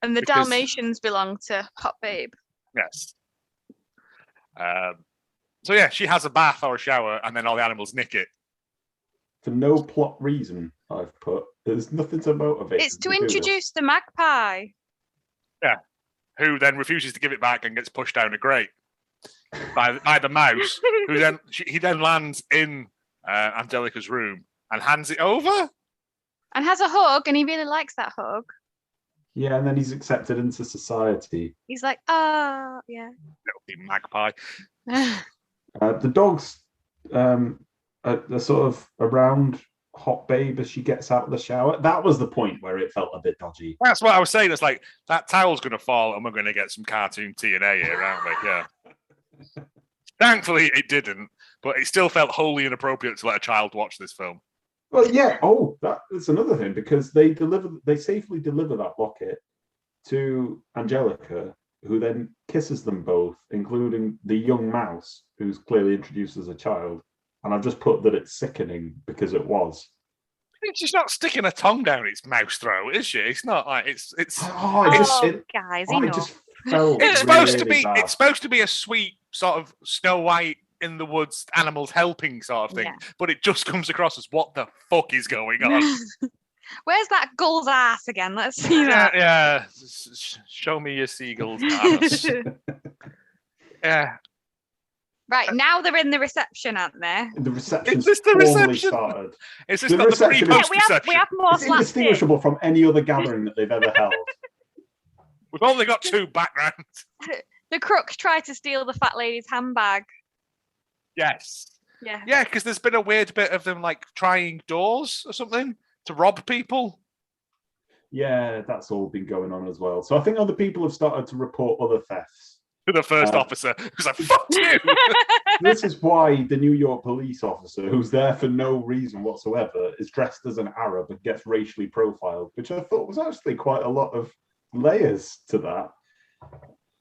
Speaker 3: And the Dalmatians belong to Hot Babe.
Speaker 2: Yes. So yeah, she has a bath or a shower, and then all the animals nick it.
Speaker 4: For no plot reason, I've put. There's nothing to motivate.
Speaker 3: It's to
Speaker 4: them do this.
Speaker 3: introduce the magpie.
Speaker 2: Yeah. Who then refuses to give it back and gets pushed down a grate by the mouse, who then he then lands in Angelica's room and hands it over.
Speaker 3: And has a hug, and he really likes that hug.
Speaker 4: Yeah, and then he's accepted into society.
Speaker 3: He's like, oh, yeah.
Speaker 2: Little magpie.
Speaker 4: The dogs are sort of around Hot Babe as she gets out of the shower. That was the point where it felt a bit dodgy.
Speaker 2: That's what I was saying. It's like, that towel's going to fall and we're going to get some cartoon TNA here, aren't we? Yeah. Thankfully, it didn't, but it still felt wholly inappropriate to let a child watch this film.
Speaker 4: Well, yeah. Oh, that's another thing, because they safely deliver that locket to Angelica, who then kisses them both, including the young mouse, who's clearly introduced as a child. And I've just put that it's sickening because it was.
Speaker 2: She's not sticking a tongue down its mouse throat, is she? It's not like it's.
Speaker 3: Guys,
Speaker 4: I just felt
Speaker 2: it's supposed
Speaker 4: really
Speaker 2: to be.
Speaker 4: bad.
Speaker 2: It's supposed to be a sweet sort of Snow White in the woods, animals helping sort of thing, but it just comes across as what the fuck is going on.
Speaker 3: Where's that gull's ass again? Let's see that.
Speaker 2: Yeah. Show me your seagull's ass. Yeah.
Speaker 3: Right, now they're in the reception, aren't they?
Speaker 4: The reception.
Speaker 2: Is this the reception?
Speaker 4: Started.
Speaker 2: Is this
Speaker 4: The
Speaker 2: not the
Speaker 4: reception
Speaker 2: pre-post
Speaker 3: we
Speaker 2: reception?
Speaker 3: have more
Speaker 4: It's
Speaker 3: slapstick.
Speaker 4: indistinguishable from any other gathering that they've ever held.
Speaker 2: We've only got two backgrounds.
Speaker 3: The crooks try to steal the fat lady's handbag.
Speaker 2: Yes.
Speaker 3: Yeah.
Speaker 2: Yeah, because there's been a weird bit of them like trying doors or something to rob people.
Speaker 4: Yeah, that's all been going on as well. So I think other people have started to report other thefts.
Speaker 2: To the first officer, who's like, fuck you!
Speaker 4: This is why the New York police officer, who's there for no reason whatsoever, is dressed as an Arab and gets racially profiled, which I thought was actually quite a lot of layers to that.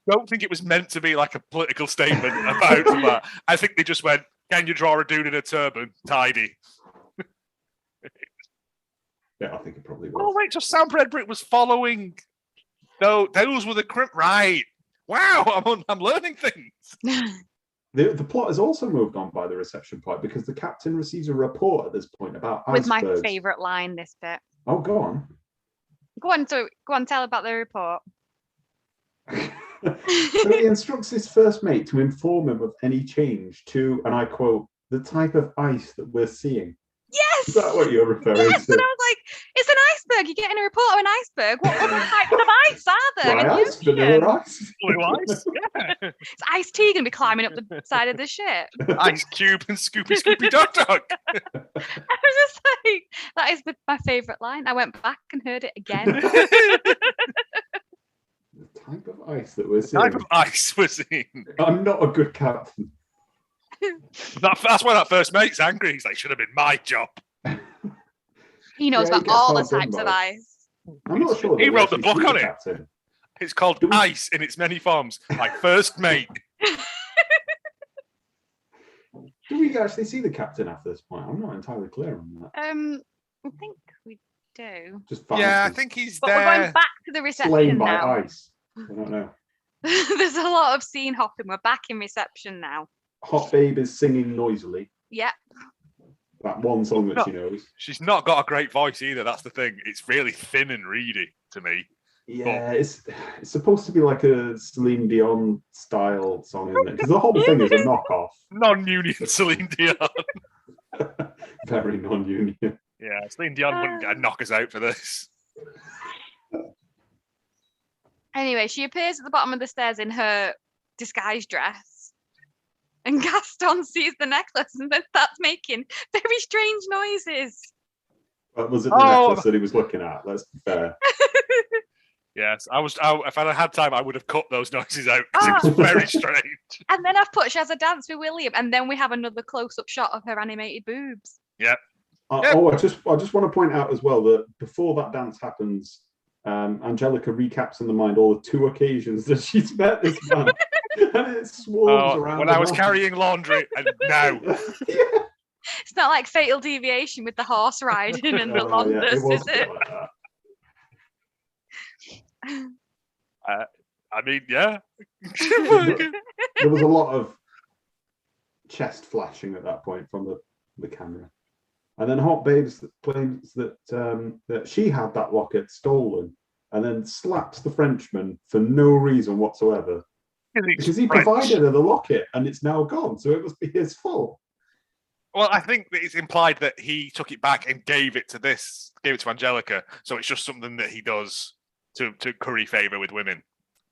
Speaker 2: Don't think it was meant to be like a political statement about that. I think they just went, can you draw a dude in a turban? Tidy.
Speaker 4: Yeah, I think it probably was.
Speaker 2: Oh, wait, so Sam Bredbrick was following. No, those were the right. Wow, I'm learning things.
Speaker 4: The plot has also moved on by the reception point because the captain receives a report at this point about
Speaker 3: With
Speaker 4: icebergs.
Speaker 3: my favourite line, this bit.
Speaker 4: Oh, go on.
Speaker 3: Go on, tell about the report.
Speaker 4: So he instructs his first mate to inform him of any change to, and I quote, the type of ice that we're seeing.
Speaker 3: Yes!
Speaker 4: Is that what you're referring
Speaker 3: Yes,
Speaker 4: to?
Speaker 3: and I was like, it's an iceberg. You're getting a report of an iceberg. What other types of ice are there?
Speaker 4: Dry
Speaker 3: in the
Speaker 4: ice, vanilla
Speaker 3: ocean?
Speaker 4: ice.
Speaker 2: Blue ice? Yeah.
Speaker 3: Is Ice T going to be climbing up the side of the ship?
Speaker 2: Ice Cube and Scooby Dog Dog.
Speaker 3: I was just like, that is my favourite line. I went back and heard it again.
Speaker 4: The type of ice that we're seeing.
Speaker 2: Type of ice we're seeing.
Speaker 4: I'm not a good captain.
Speaker 2: That's why that first mate's angry. He's like, should have been my job.
Speaker 3: He knows
Speaker 4: Yeah, he
Speaker 3: about
Speaker 4: gets
Speaker 3: all the
Speaker 4: hard done
Speaker 3: types of
Speaker 4: by
Speaker 3: ice.
Speaker 4: I'm not sure.
Speaker 2: He
Speaker 4: that we
Speaker 2: wrote the
Speaker 4: actually
Speaker 2: book
Speaker 4: see
Speaker 2: on
Speaker 4: the
Speaker 2: it.
Speaker 4: captain.
Speaker 2: It's called Ice in its many forms, like First Mate.
Speaker 4: Do we actually see the captain after this point? I'm not entirely clear on that.
Speaker 3: I think we do.
Speaker 4: Just
Speaker 2: Yeah, I
Speaker 4: vanishes.
Speaker 2: think he's
Speaker 3: But
Speaker 2: there.
Speaker 3: we're going back to the
Speaker 4: Slain
Speaker 3: reception
Speaker 4: by
Speaker 3: now.
Speaker 4: ice. I don't know.
Speaker 3: There's a lot of scene hopping. We're back in reception now.
Speaker 4: Hot Babe is singing noisily.
Speaker 3: Yep.
Speaker 4: That one song that she knows.
Speaker 2: She's not got a great voice either. That's the thing. It's really thin and reedy to me.
Speaker 4: Yeah, it's supposed to be like a Celine Dion style song, isn't it? Because the whole thing is a knockoff.
Speaker 2: Non-union Celine Dion.
Speaker 4: Very non-union.
Speaker 2: Yeah, Celine Dion wouldn't knock us out for this.
Speaker 3: Anyway, she appears at the bottom of the stairs in her disguise dress. And Gaston sees the necklace and then starts making very strange noises.
Speaker 4: But was it the necklace that he was looking at? Let's be fair.
Speaker 2: Yes, if I had time, I would have cut those noises out because it was very strange.
Speaker 3: And then I've put she has a dance with William, and then we have another close-up shot of her animated boobs.
Speaker 2: Yep.
Speaker 4: Oh, I just want to point out as well that before that dance happens, Angelica recaps in the mind all the 2 occasions that she's met this man. And it swarms around.
Speaker 2: When I was carrying laundry, and now.
Speaker 4: Yeah.
Speaker 3: It's not like Fatal Deviation with the horse riding and the launders,
Speaker 4: it was
Speaker 3: is it?
Speaker 4: like that.
Speaker 2: mean, yeah.
Speaker 4: There was a lot of chest flashing at that point from the camera. And then Hot Babes claims that that she had that locket stolen and then slaps the Frenchman for no reason whatsoever. Because he provided her the locket and it's now gone, so it must be his fault.
Speaker 2: Well, I think that it's implied that he took it back and gave it to Angelica. So it's just something that he does to curry favour with women.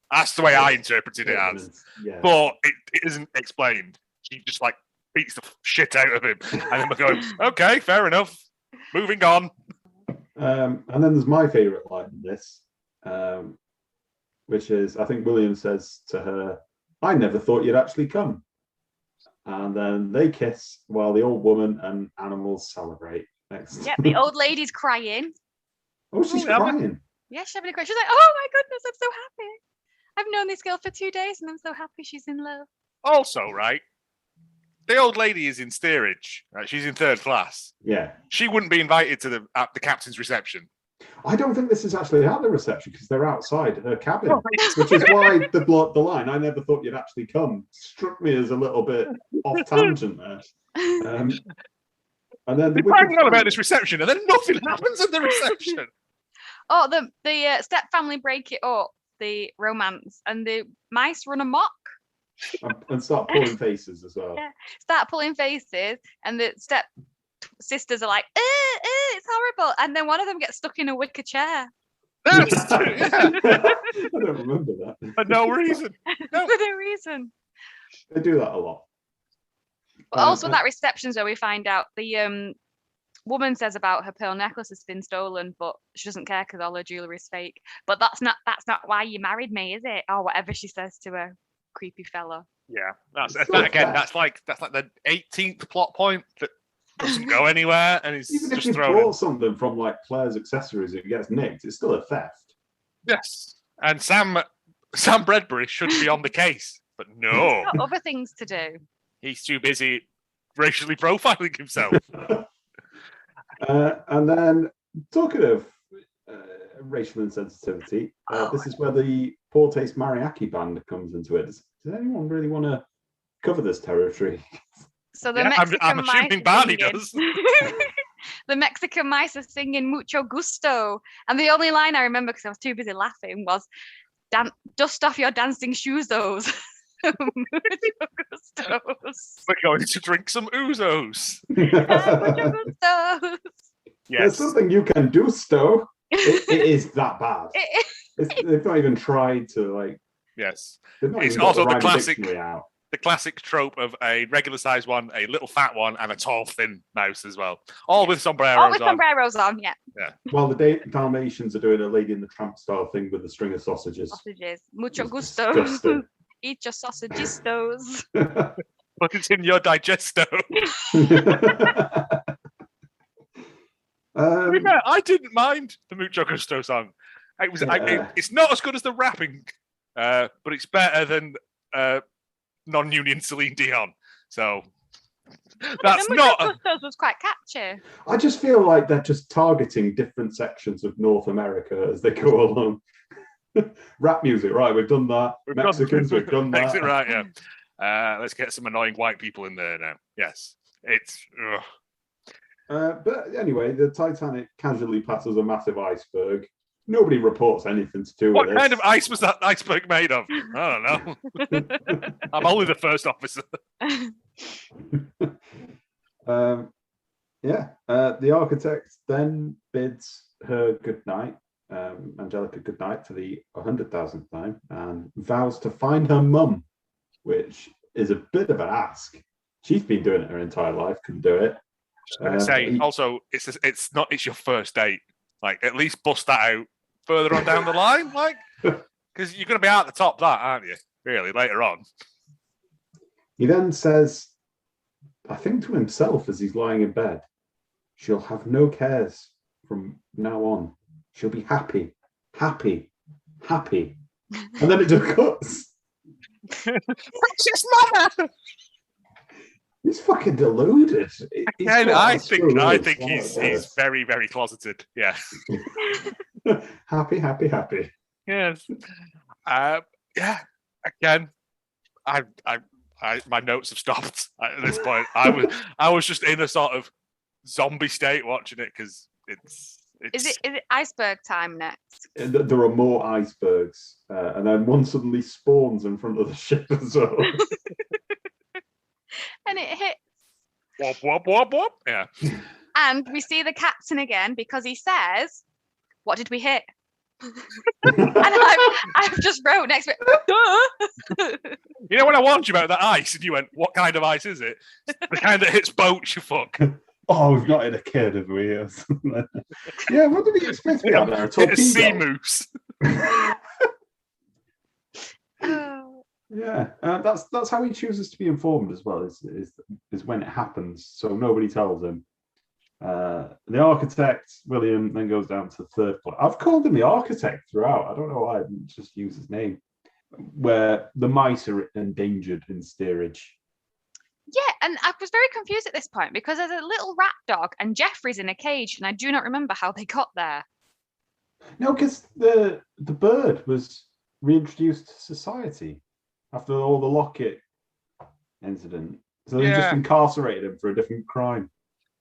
Speaker 2: That's the way I interpreted it as.
Speaker 4: Yeah.
Speaker 2: But it isn't explained. She just like beats the shit out of him. And then we're going, okay, fair enough. Moving on.
Speaker 4: And then there's my favourite line in this, which is, I think William says to her, I never thought you'd actually come. And then they kiss while the old woman and animals celebrate. Next.
Speaker 3: Yeah, the old lady's crying.
Speaker 4: Oh, she's crying.
Speaker 3: Yeah, she's having a cry. She's like, oh my goodness, I'm so happy. I've known this girl for 2 days and I'm so happy she's in love.
Speaker 2: Also, right, the old lady is in steerage. Right? She's in third class.
Speaker 4: Yeah.
Speaker 2: She wouldn't be invited to the captain's reception.
Speaker 4: I don't think this is actually at the reception because they're outside her cabin, which is why the line, I never thought you'd actually come, struck me as a little bit off tangent there. And then
Speaker 2: they're finding out about this reception and then nothing happens at the reception.
Speaker 3: Oh, the step family break it up, the romance, and the mice run amok.
Speaker 4: And start pulling faces as well.
Speaker 3: Yeah, start pulling faces, and the step sisters are like, it's horrible. And then one of them gets stuck in a wicker chair.
Speaker 2: Yeah.
Speaker 4: I don't remember that.
Speaker 2: For no reason. No.
Speaker 3: For no reason.
Speaker 4: They do that a lot.
Speaker 3: But also that reception, so we find out the woman says about her pearl necklace has been stolen, but she doesn't care because all her jewelry is fake. But that's not why you married me, is it? Or whatever she says to her creepy fella.
Speaker 2: Yeah, that's like the 18th plot point that doesn't go anywhere, and it's
Speaker 4: even
Speaker 2: just
Speaker 4: if you
Speaker 2: thrown
Speaker 4: bought
Speaker 2: in.
Speaker 4: something from like Claire's accessories, it gets nicked. It's still a theft.
Speaker 2: Yes, and Sam Bradbury should be on the case, but no,
Speaker 3: He's got other things to do.
Speaker 2: He's too busy racially profiling himself.
Speaker 4: And then, talking of racial insensitivity, this is where the Poor Taste Mariachi band comes into it. Does anyone really want to cover this territory?
Speaker 3: So the Mexican
Speaker 2: I'm assuming Barney does.
Speaker 3: The Mexican mice are singing Mucho Gusto. And the only line I remember, because I was too busy laughing, was, dust off your dancing shoes-os. Mucho Gustos.
Speaker 2: We're going to drink some ouzos.
Speaker 3: Mucho Gustos.
Speaker 2: Yes.
Speaker 4: There's something you can do, Stowe. It is that bad. They've not even tried to, like...
Speaker 2: Yes.
Speaker 4: It's
Speaker 2: also the classic trope of a regular sized one, a little fat one, and a tall, thin mouse as well. All with sombreros on.
Speaker 3: All with sombreros on, yeah.
Speaker 4: Well, the Dalmatians are doing a Lady in the Tramp style thing with the string of sausages.
Speaker 3: Mucho gusto. Eat your sausagistos.
Speaker 2: Put it in your digesto. I didn't mind the Mucho Gusto song. It's not as good as the rapping, but it's better than non-union Celine Dion. So that's not.
Speaker 3: Gustos was quite catchy.
Speaker 4: I just feel like they're just targeting different sections of North America as they go along. Rap music, right? We've done that. Mexicans, we've done that.
Speaker 2: Exit, right? Yeah. Let's get some annoying white people in there now. Yes, it's.
Speaker 4: But anyway, the Titanic casually passes a massive iceberg. Nobody reports anything to do with it.
Speaker 2: What kind of ice was that iceberg made of? I don't know. I'm only the first officer.
Speaker 4: The architect then bids her good night, Angelica good night for the 100,000th time, and vows to find her mum, which is a bit of an ask. She's been doing it her entire life, couldn't do it.
Speaker 2: Also, it's your first date. Like, at least bust that out further on down the line, like, because you're going to be out the top of that, aren't you? Really, later on.
Speaker 4: He then says, I think to himself as he's lying in bed, she'll have no cares from now on. She'll be happy, happy, happy. And then it just cuts.
Speaker 2: Precious mother!
Speaker 4: He's fucking deluded.
Speaker 2: I think he's very, very closeted. Yeah.
Speaker 4: Happy, happy, happy.
Speaker 2: Yes. Yeah, again, my notes have stopped at this point. I was just in a sort of zombie state watching it because it's.
Speaker 3: Is it iceberg time next?
Speaker 4: There are more icebergs, and then one suddenly spawns in front of the ship as well.
Speaker 3: And it hits.
Speaker 2: Wop, wop, wop, wop. Yeah.
Speaker 3: And we see the captain again because he says, "What did we hit?" And I've just wrote next to it.
Speaker 2: You know when I warned you about that ice, and you went, "What kind of ice is it?" The kind that hits boats, you fuck.
Speaker 4: Oh, we've not hit a kid, have we? Yeah, what did we expect to be out there?
Speaker 2: A sea moose.
Speaker 4: Yeah, that's how he chooses to be informed as well. Is when it happens, so nobody tells him. The architect William then goes down to the third floor. I've called him the architect throughout. I don't know why I didn't just use his name. Where the mice are endangered in steerage.
Speaker 3: Yeah, and I was very confused at this point because there's a little rat dog and Jeffrey's in a cage, and I do not remember how they got there.
Speaker 4: No, because the bird was reintroduced to society after all the Lockett incident. So they just incarcerated him for a different crime.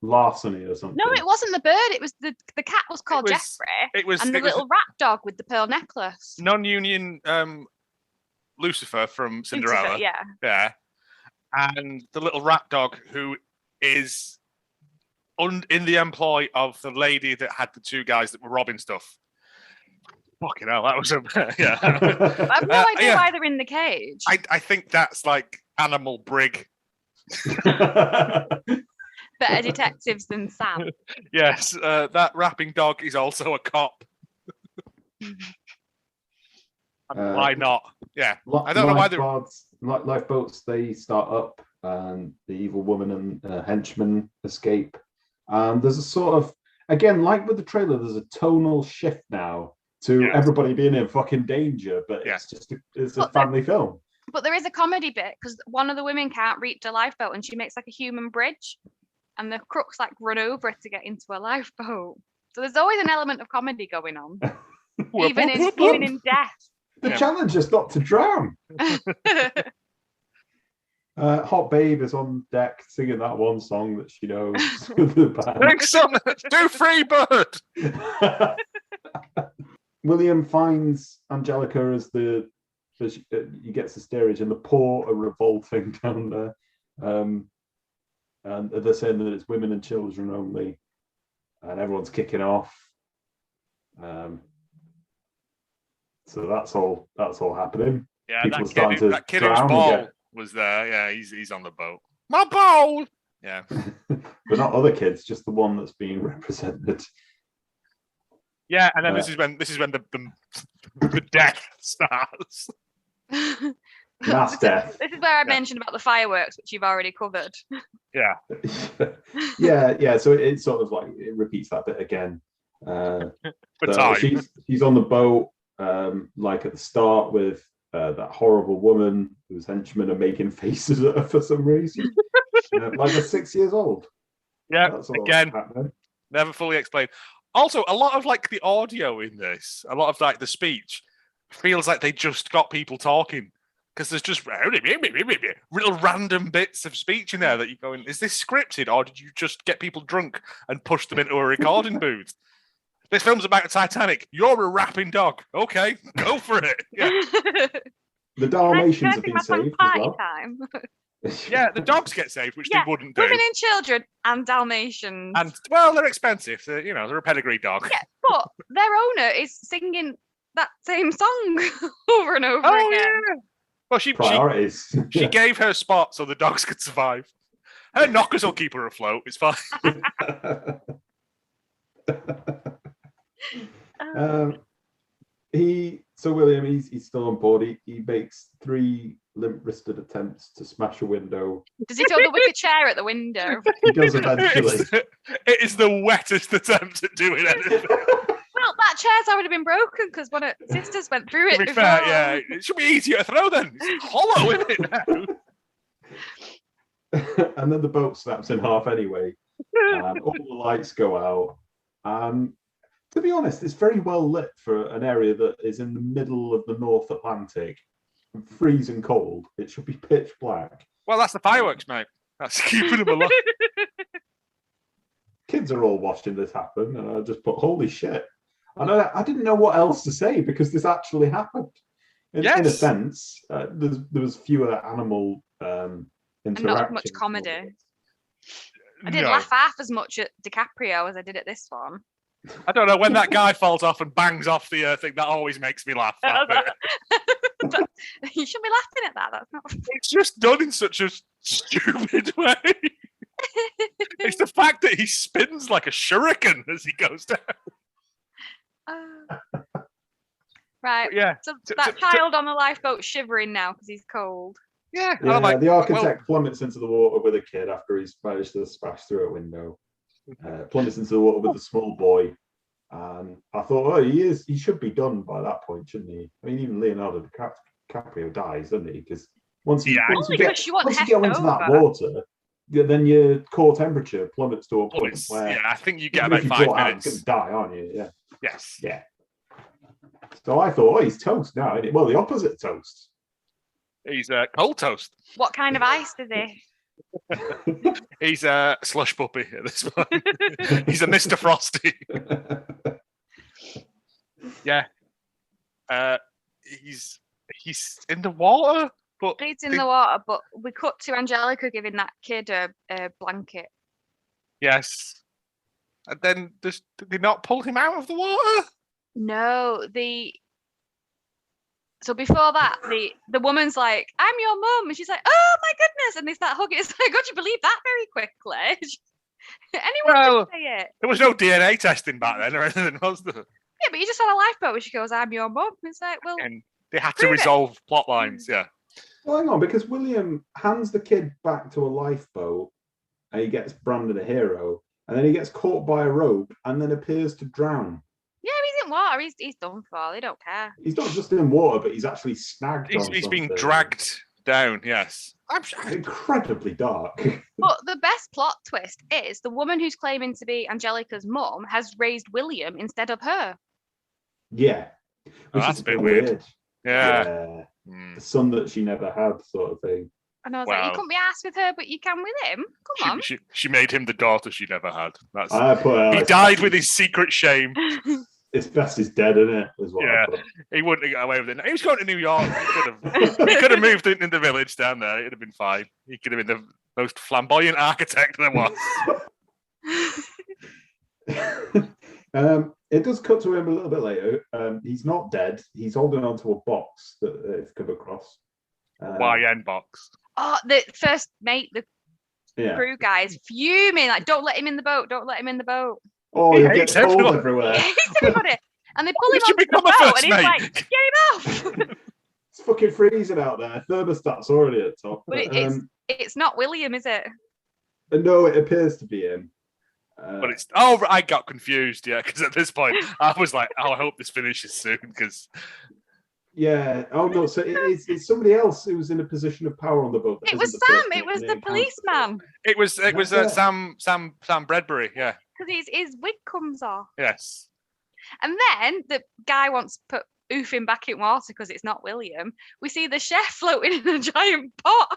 Speaker 4: Larceny or something.
Speaker 3: No, it wasn't the bird. It was the cat was called Jeffrey. And the little rat dog with the pearl necklace.
Speaker 2: Non-union Lucifer from Cinderella.
Speaker 3: Lucifer, yeah.
Speaker 2: Yeah. And the little rat dog who is in the employ of the lady that had the two guys that were robbing stuff. Fucking hell, that was yeah.
Speaker 3: I have no idea why they're in the cage.
Speaker 2: I think that's like animal brig.
Speaker 3: Better detectives than Sam.
Speaker 2: Yes, that rapping dog is also a cop. Why not? Yeah, I don't know why they're...
Speaker 4: Lifeboats, they start up and the evil woman and henchman escape. There's a sort of, again, like with the trailer, there's a tonal shift now to everybody being in fucking danger, but it's a family film.
Speaker 3: But there is a comedy bit because one of the women can't reach a lifeboat and she makes like a human bridge and the crooks like run over it to get into a lifeboat. So there's always an element of comedy going on, even in death.
Speaker 4: The challenge is not to drown. Hot Babe is on deck singing that one song that she knows with the band.
Speaker 2: Do Free Bird!
Speaker 4: William finds Angelica as he gets the steerage, and the poor are revolting down there. And they're saying that it's women and children only, and everyone's kicking off. So that's all happening.
Speaker 2: Yeah, that kid whose ball was there. Yeah, he's on the boat. My ball. Yeah,
Speaker 4: but not other kids, just the one that's being represented.
Speaker 2: Yeah, and then this is when the death starts.
Speaker 4: Mass death.
Speaker 3: This is where I mentioned about the fireworks, which you've already covered.
Speaker 2: Yeah.
Speaker 4: yeah. So it's sort of like it repeats that bit again. She's on the boat, like at the start with that horrible woman whose henchmen are making faces at her for some reason, like they're 6 years old.
Speaker 2: Yeah. Again, never fully explained. Also, a lot of like the audio in this, a lot of like the speech feels like they just got people talking. Because there's just little random bits of speech in there that you're going, is this scripted or did you just get people drunk and push them into a recording booth? This film's about Titanic. You're a rapping dog. Okay, go for it. Yeah.
Speaker 4: The Dalmatians have been saved as well.
Speaker 2: Yeah, the dogs get saved, which they wouldn't do.
Speaker 3: Women and children and Dalmatians.
Speaker 2: And, well, they're expensive. They're a pedigree dog.
Speaker 3: Yeah, but their owner is singing that same song over and over again. Yeah.
Speaker 2: Well, she gave her spot so the dogs could survive. Her knockers will keep her afloat. It's fine.
Speaker 4: William, he's still on board. He makes 3 limp-wristed attempts to smash a window.
Speaker 3: Does he throw the wicker chair at the window?
Speaker 4: He does eventually.
Speaker 2: It is the wettest attempt at doing anything.
Speaker 3: Well, that chair's already been broken because one of sisters went through it.
Speaker 2: To be
Speaker 3: before.
Speaker 2: fair, yeah, it should be easier to throw then. It's hollow in it now.
Speaker 4: And then the boat snaps in half anyway. All the lights go out. To be honest, it's very well lit for an area that is in the middle of the North Atlantic. freezing cold. It should be pitch black.
Speaker 2: Well, that's the fireworks, mate. That's keeping them alive.
Speaker 4: Kids are all watching this happen, and I just put, holy shit. I didn't know what else to say because this actually happened. In a sense, there was fewer animal interactions.
Speaker 3: And not much comedy. I didn't laugh half as much at DiCaprio as I did at this one.
Speaker 2: I don't know, when that guy falls off and bangs off the thing, that always makes me laugh.
Speaker 3: You shouldn't be laughing at that. That's not.
Speaker 2: It's just done in such a stupid way. It's the fact that he spins like a shuriken as he goes down.
Speaker 3: Right.
Speaker 2: Yeah.
Speaker 3: So that child on the lifeboat shivering now because he's cold.
Speaker 2: Yeah.
Speaker 4: The architect plummets into the water with a kid after he's managed to smash through a window. Plummets into the water with a small boy. And I thought, he should be done by that point, shouldn't he? I mean, even Leonardo DiCaprio dies, doesn't he? Because once you get into that water, then your core temperature plummets to a point where
Speaker 2: I think you get about 5 minutes.
Speaker 4: You're going to die, aren't you? Yeah.
Speaker 2: Yes.
Speaker 4: Yeah. So I thought, he's toast now, isn't he? Well, the opposite toast.
Speaker 2: He's cold toast.
Speaker 3: What kind of ice is he?
Speaker 2: He's a slush puppy at this point. He's a Mr. Frosty. Yeah. He's in the water. But
Speaker 3: he's in the water, but we cut to Angelica giving that kid a blanket.
Speaker 2: Yes. And then did they not pull him out of the water?
Speaker 3: No, so before that, the woman's like, "I'm your mum," and she's like, "Oh my goodness!" And they start hugging. It's like, "God, you believe that very quickly?" Anyone can say it.
Speaker 2: There was no DNA testing back then or anything, was there?
Speaker 3: Yeah, but you just on a lifeboat where she goes, "I'm your mum." It's like, well,
Speaker 2: and they had to resolve plot lines. Yeah.
Speaker 4: Well, hang on, because William hands the kid back to a lifeboat, and he gets branded a hero, and then he gets caught by a rope, and then appears to drown.
Speaker 3: Yeah, he's in water. He's done for. They don't care.
Speaker 4: He's not just in water, but he's actually snagged.
Speaker 2: He's being dragged down. Yes,
Speaker 4: incredibly dark.
Speaker 3: But the best plot twist is the woman who's claiming to be Angelica's mum has raised William instead of her.
Speaker 4: Yeah, which
Speaker 2: that's a bit weird. Yeah.
Speaker 4: The son that she never had, sort of thing.
Speaker 3: And I was like, you couldn't be asked with her, but you can with him. Come on.
Speaker 2: She made him the daughter she never had.
Speaker 4: He
Speaker 2: died with his secret shame.
Speaker 4: It's best he's dead, isn't it? As well.
Speaker 2: Yeah, he wouldn't have got away with it. He was going to New York. He could have moved in the village down there. It'd have been fine. He could have been the most flamboyant architect there was.
Speaker 4: It does cut to him a little bit later. He's not dead. He's holding onto a box that they've come across.
Speaker 2: YN box.
Speaker 3: Oh, the first mate, the crew guy is fuming. Like, don't let him in the boat. Don't let him in the boat.
Speaker 4: Oh, he gets cold everywhere.
Speaker 3: He hates everybody. And they pull him onto the boat, and he's like, get him off.
Speaker 4: It's fucking freezing out there. Thermostat's already at top.
Speaker 3: But it's not William, is it?
Speaker 4: No, it appears to be him.
Speaker 2: But it's I got confused, because at this point I was like, I hope this finishes soon, because
Speaker 4: no, so it's somebody else who's in a position of power on the boat.
Speaker 3: It was Sam. It was the policeman.
Speaker 2: It was Sam Bradbury,
Speaker 3: because his wig comes off.
Speaker 2: Yes.
Speaker 3: And then the guy wants to put Oofing back in water because it's not William. We see the chef floating in a giant pot.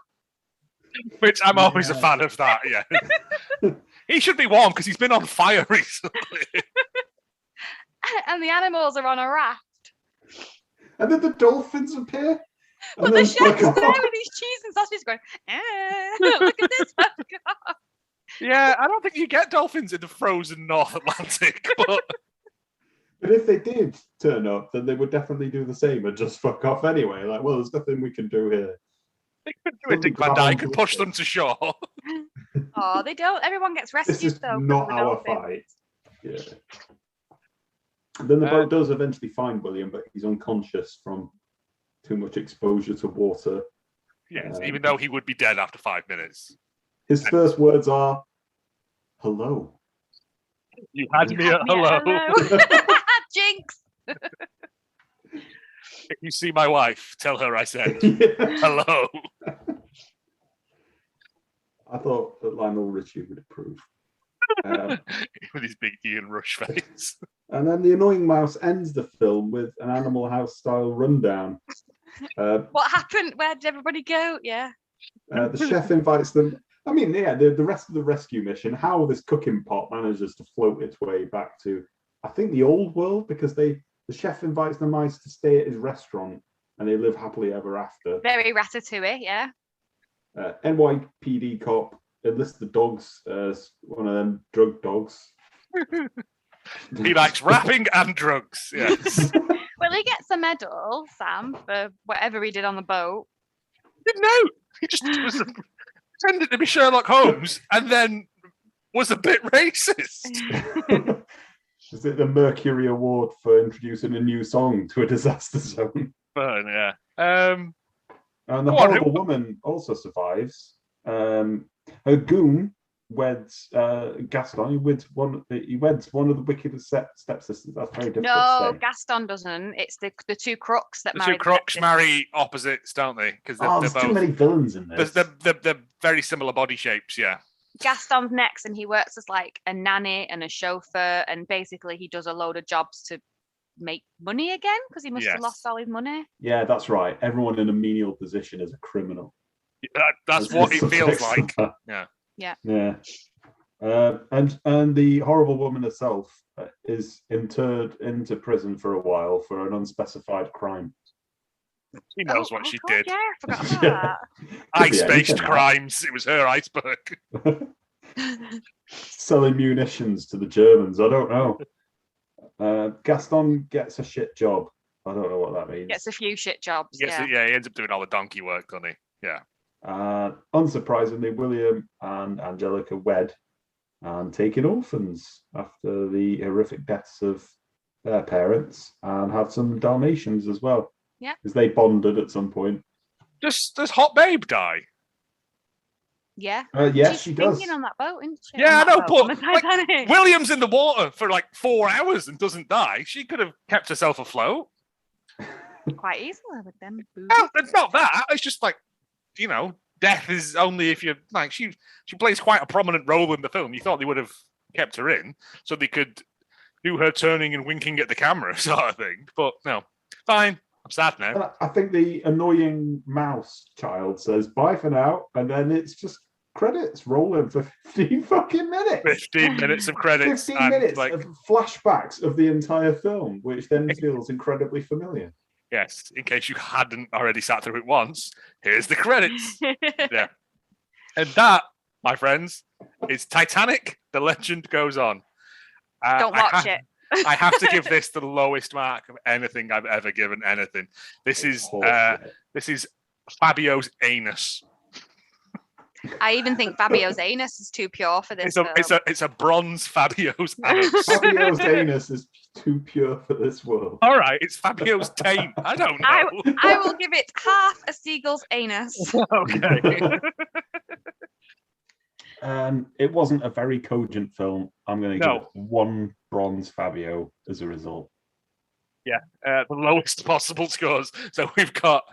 Speaker 2: Which I'm always a fan of that, He should be warm because he's been on fire recently.
Speaker 3: And the animals are on a raft.
Speaker 4: And then the dolphins appear.
Speaker 3: But the chef's there with his cheese and sausage going, look at this.
Speaker 2: Yeah, I don't think you get dolphins in the frozen North Atlantic. But
Speaker 4: if they did turn up, then they would definitely do the same and just fuck off anyway. Like, well, there's nothing we can do here.
Speaker 2: They could do it. Dick Van Dyke could push them to shore.
Speaker 3: Oh, they don't. Everyone gets rescued,
Speaker 4: this is
Speaker 3: though.
Speaker 4: Not our fight. Yeah. And then the boat does eventually find William, but he's unconscious from too much exposure to water.
Speaker 2: Yes, even though he would be dead after 5 minutes.
Speaker 4: His first words are, "Hello."
Speaker 2: You had me at hello.
Speaker 3: Jinx.
Speaker 2: If you see my wife, tell her I said hello.
Speaker 4: I thought that Lionel Richie would approve.
Speaker 2: With his big Ian Rush face.
Speaker 4: And then the annoying mouse ends the film with an Animal House style rundown.
Speaker 3: What happened? Where did everybody go? Yeah.
Speaker 4: The chef invites them. I mean, yeah, the rest of the rescue mission, how this cooking pot manages to float its way back to, I think, the old world, because the chef invites the mice to stay at his restaurant and they live happily ever after.
Speaker 3: Very Ratatouille, yeah.
Speaker 4: NYPD cop enlists the dogs as one of them drug dogs.
Speaker 2: He likes rapping and drugs, yes.
Speaker 3: Well, he gets a medal, Sam, for whatever he did on the boat.
Speaker 2: Didn't know. He just pretended to be Sherlock Holmes and then was a bit racist.
Speaker 4: Is it the Mercury Award for introducing a new song to a disaster zone?
Speaker 2: Fun, yeah.
Speaker 4: And the horrible woman also survives. Her goon weds Gaston. He weds one of the wickedest stepsisters. That's very difficult to say.
Speaker 3: Gaston doesn't. It's the two crooks that
Speaker 2: marry. The two crooks marry opposites, don't they? Because
Speaker 4: there's too many villains in this.
Speaker 2: They're very similar body shapes, yeah.
Speaker 3: Gaston's next, and he works as like a nanny and a chauffeur, and basically he does a load of jobs to make money again because he must have lost all his money.
Speaker 4: Yeah, that's right. Everyone in a menial position is a criminal.
Speaker 2: That's what it feels like.
Speaker 3: Yeah.
Speaker 4: And the horrible woman herself is interred into prison for a while for an unspecified crime.
Speaker 2: She knows what she did.
Speaker 3: Yeah, I forgot about that.
Speaker 2: Ice-based crimes. It was her iceberg.
Speaker 4: Selling munitions to the Germans. I don't know. Gaston gets a shit job. I don't know what that means.
Speaker 3: Gets a few shit jobs.
Speaker 2: He ends up doing all the donkey work, doesn't he? Yeah.
Speaker 4: Unsurprisingly, William and Angelica wed and take in orphans after the horrific deaths of their parents, and have some Dalmatians as well.
Speaker 3: Yeah.
Speaker 4: Because they bonded at some point.
Speaker 2: Does Hot Babe die?
Speaker 3: Yeah.
Speaker 4: Yes, she does.
Speaker 3: She's on that boat, isn't she?
Speaker 2: Yeah, I know, but like, William's in the water for like 4 hours and doesn't die. She could have kept herself afloat.
Speaker 3: Quite easily with them.
Speaker 2: No, it's not that. It's just like, you know, death is only if you're like she plays quite a prominent role in the film. You thought they would have kept her in so they could do her turning and winking at the camera sort of thing. But no, fine. I'm sad now.
Speaker 4: I think the annoying mouse child says bye for now, and then it's just credits rolling for 15 fucking minutes.
Speaker 2: 15 minutes of credits.
Speaker 4: 15 minutes of flashbacks of the entire film, which then feels incredibly familiar.
Speaker 2: Yes, in case you hadn't already sat through it once, here's the credits. Yeah. And that, my friends, is Titanic, The Legend Goes On.
Speaker 3: Don't watch it.
Speaker 2: I have to give this the lowest mark of anything I've ever given anything. This is Fabio's anus.
Speaker 3: I even think Fabio's anus is too pure for this film.
Speaker 2: It's a bronze Fabio's anus.
Speaker 4: Fabio's anus is too pure for this world.
Speaker 2: All right, it's Fabio's taint. I don't know.
Speaker 3: I will give it half a seagull's anus.
Speaker 2: Okay.
Speaker 4: It wasn't a very cogent film. I'm going to give it 1 bronze Fabio as a result.
Speaker 2: Yeah, the lowest possible scores. So we've got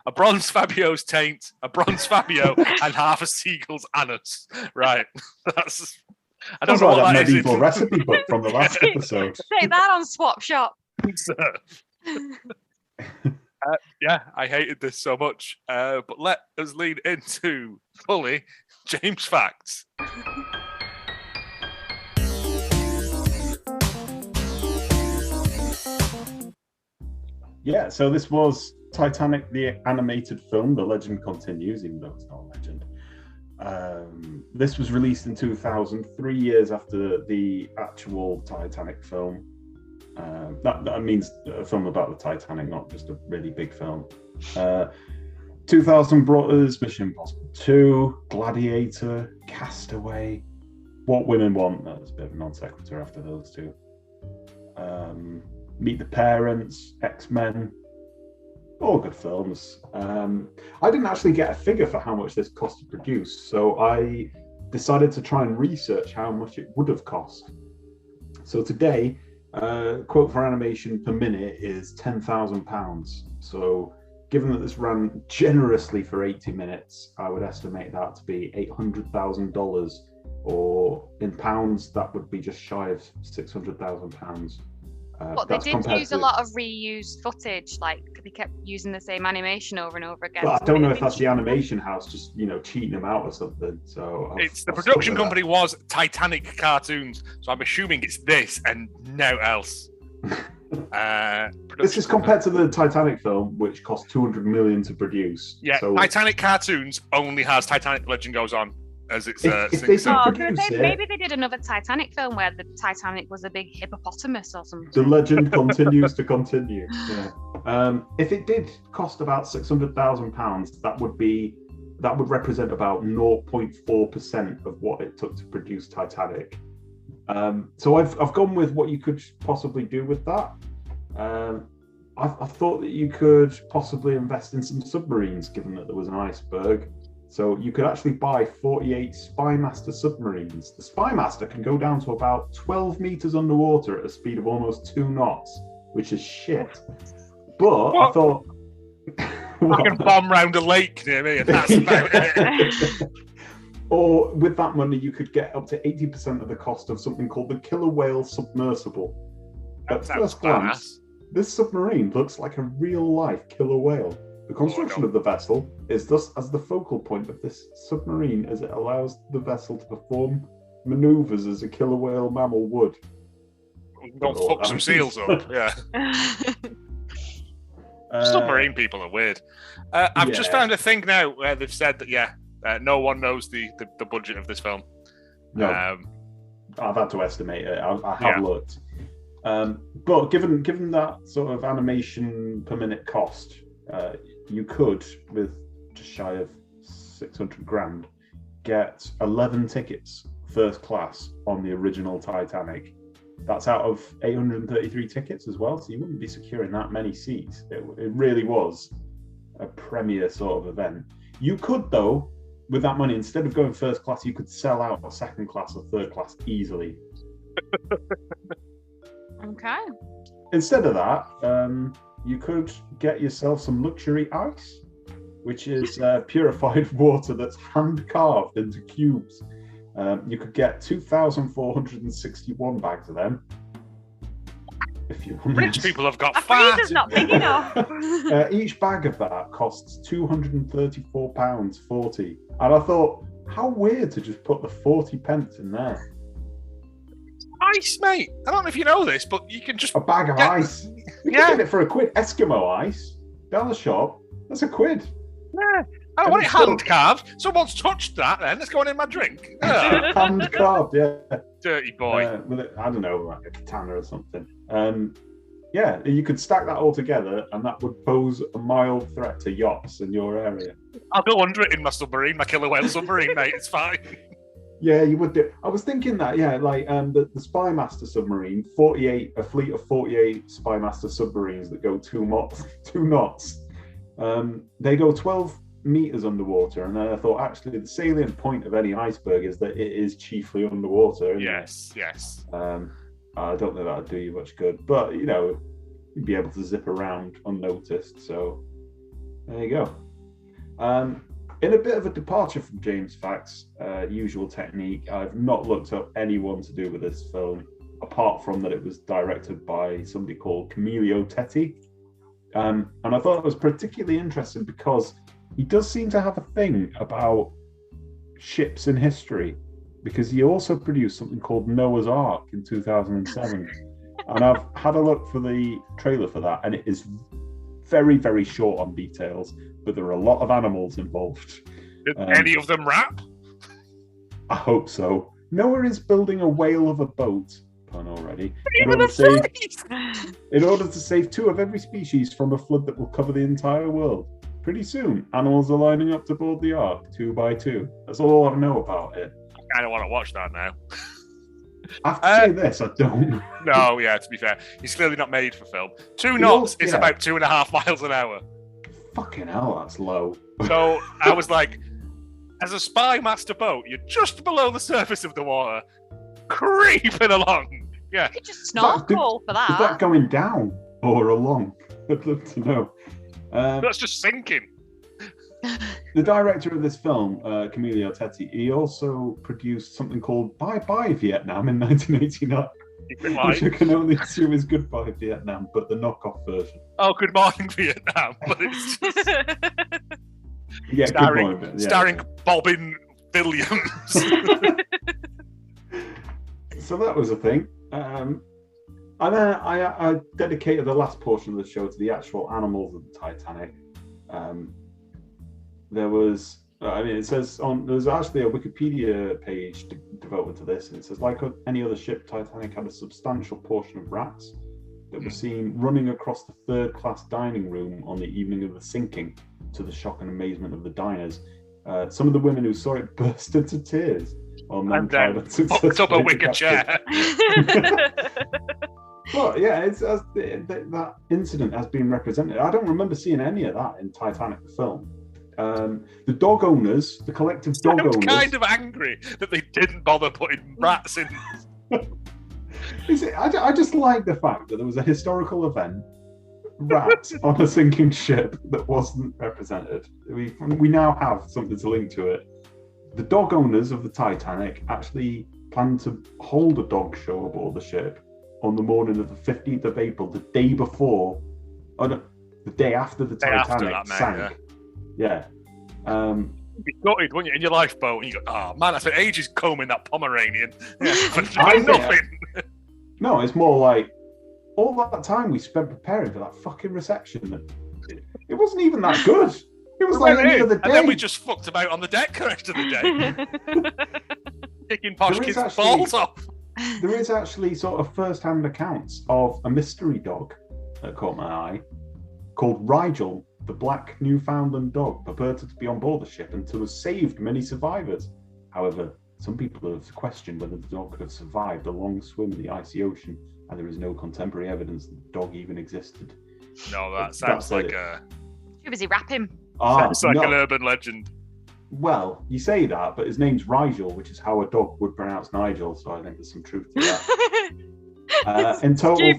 Speaker 2: a bronze Fabio's taint, a bronze Fabio, and half a seagull's anus. Right. I don't know what that
Speaker 4: medieval recipe book from the last episode.
Speaker 3: Take that on Swap Shop.
Speaker 2: Yeah, I hated this so much. But let us lead into fully James Facts.
Speaker 4: Yeah, so this was Titanic, the animated film. The legend continues, even though it's not a legend. This was released in 2000, 3 years after the actual Titanic film. That means a film about the Titanic, not just a really big film. 2000 brought us Mission Impossible 2, Gladiator, Castaway, What Women Want. That's a bit of a non sequitur after those two. Meet the Parents, X-Men, all good films. I didn't actually get a figure for how much this cost to produce, so I decided to try and research how much it would have cost. So today, quote for animation per minute is £10,000. So given that this ran generously for 80 minutes, I would estimate that to be $800,000, or in pounds, that would be just shy of £600,000.
Speaker 3: But they did use a lot of reused footage, like they kept using the same animation over and over again.
Speaker 4: Well, I don't know if that's the animation house just, cheating them out or something. So
Speaker 2: the production company was Titanic Cartoons, so I'm assuming it's this and no else.
Speaker 4: This is compared to the Titanic film, which cost $200 million to produce.
Speaker 2: Yeah, so Titanic Cartoons only has Titanic Legend Goes On as its.
Speaker 3: Maybe they did another Titanic film where the Titanic was a big hippopotamus or something.
Speaker 4: The legend continues to continue. Yeah. If it did cost about £600,000, that would represent about 0.4% of what it took to produce Titanic. So I've gone with what you could possibly do with that. I thought that you could possibly invest in some submarines, given that there was an iceberg. So you could actually buy 48 Spymaster submarines. The Spymaster can go down to about 12 meters underwater at a speed of almost 2 knots, which is shit. But what? I thought...
Speaker 2: I can bomb round a lake near me, and that's about it.
Speaker 4: Or with that money, you could get up to 80% of the cost of something called the Killer Whale Submersible. At first glance, this submarine looks like a real-life killer whale. The construction of the vessel is thus as the focal point of this submarine, as it allows the vessel to perform manoeuvres as a killer whale mammal would.
Speaker 2: Don't fuck some seals up, yeah. Submarine people are weird. I've just found a thing now where they've said that, no one knows the budget of this film.
Speaker 4: No, I've had to estimate it. I have looked. But given that sort of animation per minute cost, you could, with just shy of 600 grand, get 11 tickets first class on the original Titanic. That's out of 833 tickets as well, so you wouldn't be securing that many seats. It really was a premier sort of event. You could, though, with that money, instead of going first class, you could sell out second class or third class easily.
Speaker 3: Okay.
Speaker 4: Instead of that, you could get yourself some luxury ice, which is purified water that's hand carved into cubes. You could get 2,461 bags of them. If you want.
Speaker 2: Rich people have got
Speaker 3: fat. A freezer's not big enough.
Speaker 4: Each bag of that costs £234.40. And I thought, how weird to just put the 40 pence in there.
Speaker 2: Ice, mate. I don't know if you know this, but you can just...
Speaker 4: A bag of ice. You can get it for £1. Eskimo ice. Down the shop. That's £1.
Speaker 2: Yeah. I don't want it hand carved. Someone's touched that then. Let's go on in my drink.
Speaker 4: Hand carved, yeah.
Speaker 2: Dirty boy.
Speaker 4: With it, I don't know, like a katana or something. Yeah, you could stack that all together and that would pose a mild threat to yachts in your area.
Speaker 2: I'll go under it in my submarine, my killer whale submarine, mate. It's fine.
Speaker 4: Yeah, you would do. I was thinking that, like the Spymaster submarine, a fleet of 48 Spymaster submarines that go 2 knots. They go 12 meters underwater, and then I thought actually the salient point of any iceberg is that it is chiefly underwater.
Speaker 2: Yes.
Speaker 4: I don't know that would do you much good, but you'd be able to zip around unnoticed. So there you go. In a bit of a departure from James' facts, usual technique, I've not looked up anyone to do with this film, apart from that it was directed by somebody called Camillo Tetti. And I thought it was particularly interesting because he does seem to have a thing about ships in history, because he also produced something called Noah's Ark in 2007. And I've had a look for the trailer for that, and it is very, very short on details, but there are a lot of animals involved.
Speaker 2: Did any of them rap?
Speaker 4: I hope so. Noah is building a whale of a boat, pun already, in order to save 2 of every species from a flood that will cover the entire world. Pretty soon, animals are lining up to board the ark 2 by 2. That's all I know about it.
Speaker 2: I kind of want to watch that now.
Speaker 4: I have to say this, I don't.
Speaker 2: No, yeah, to be fair. He's clearly not made for film. 2 knots is about 2.5 miles an hour.
Speaker 4: Fucking hell, that's low.
Speaker 2: So I was like, as a Spymaster boat, you're just below the surface of the water, creeping along. Yeah.
Speaker 3: You could just snorkel for that.
Speaker 4: Is that going down or along? I'd love to know.
Speaker 2: That's just sinking.
Speaker 4: The director of this film, Camillo Tetti, he also produced something called Bye Bye Vietnam in 1989. Which I can only assume is Goodbye Vietnam, but the knockoff version.
Speaker 2: Oh, Good Morning Vietnam, but it's just
Speaker 4: Yeah,
Speaker 2: starring,
Speaker 4: Good Morning,
Speaker 2: starring Bobbin Williams.
Speaker 4: So that was a thing. And then I dedicated the last portion of the show to the actual animals of the Titanic. There was, it says there's actually a Wikipedia page devoted to this, and it says, like any other ship, Titanic had a substantial portion of rats that were seen running across the third-class dining room on the evening of the sinking, to the shock and amazement of the diners. Some of the women who saw it burst into tears.
Speaker 2: And then popped up a wicker chair.
Speaker 4: Well, yeah, that incident has been represented. I don't remember seeing any of that in Titanic, the film. The dog owners, the collective dog owners...
Speaker 2: I'm kind of angry that they didn't bother putting rats in.
Speaker 4: I just like the fact that there was a historical event, rats on a sinking ship, that wasn't represented. We now have something to link to it. The dog owners of the Titanic actually planned to hold a dog show aboard the ship on the morning of the 15th of April, the day before, the day after the Titanic sank. Yeah.
Speaker 2: You'd be gutted, wouldn't you, in your lifeboat, and you go, oh man, I spent ages combing that Pomeranian. Yeah, for nothing.
Speaker 4: No, it's more like all that time we spent preparing for that fucking reception. It wasn't even that good. It was like any other day.
Speaker 2: And then we just fucked about on the deck the rest of the day. Picking posh kids' balls off.
Speaker 4: There is actually sort of first-hand accounts of a mystery dog that caught my eye called Rigel, the black Newfoundland dog, purported to be on board the ship and to have saved many survivors. However, some people have questioned whether the dog could have survived a long swim in the icy ocean, and there is no contemporary evidence that the dog even existed.
Speaker 2: No, that sounds like
Speaker 3: Too busy rapping.
Speaker 2: Sounds like an urban legend.
Speaker 4: Well, you say that, but his name's Rigel, which is how a dog would pronounce Nigel, so I think there's some truth to that. In total,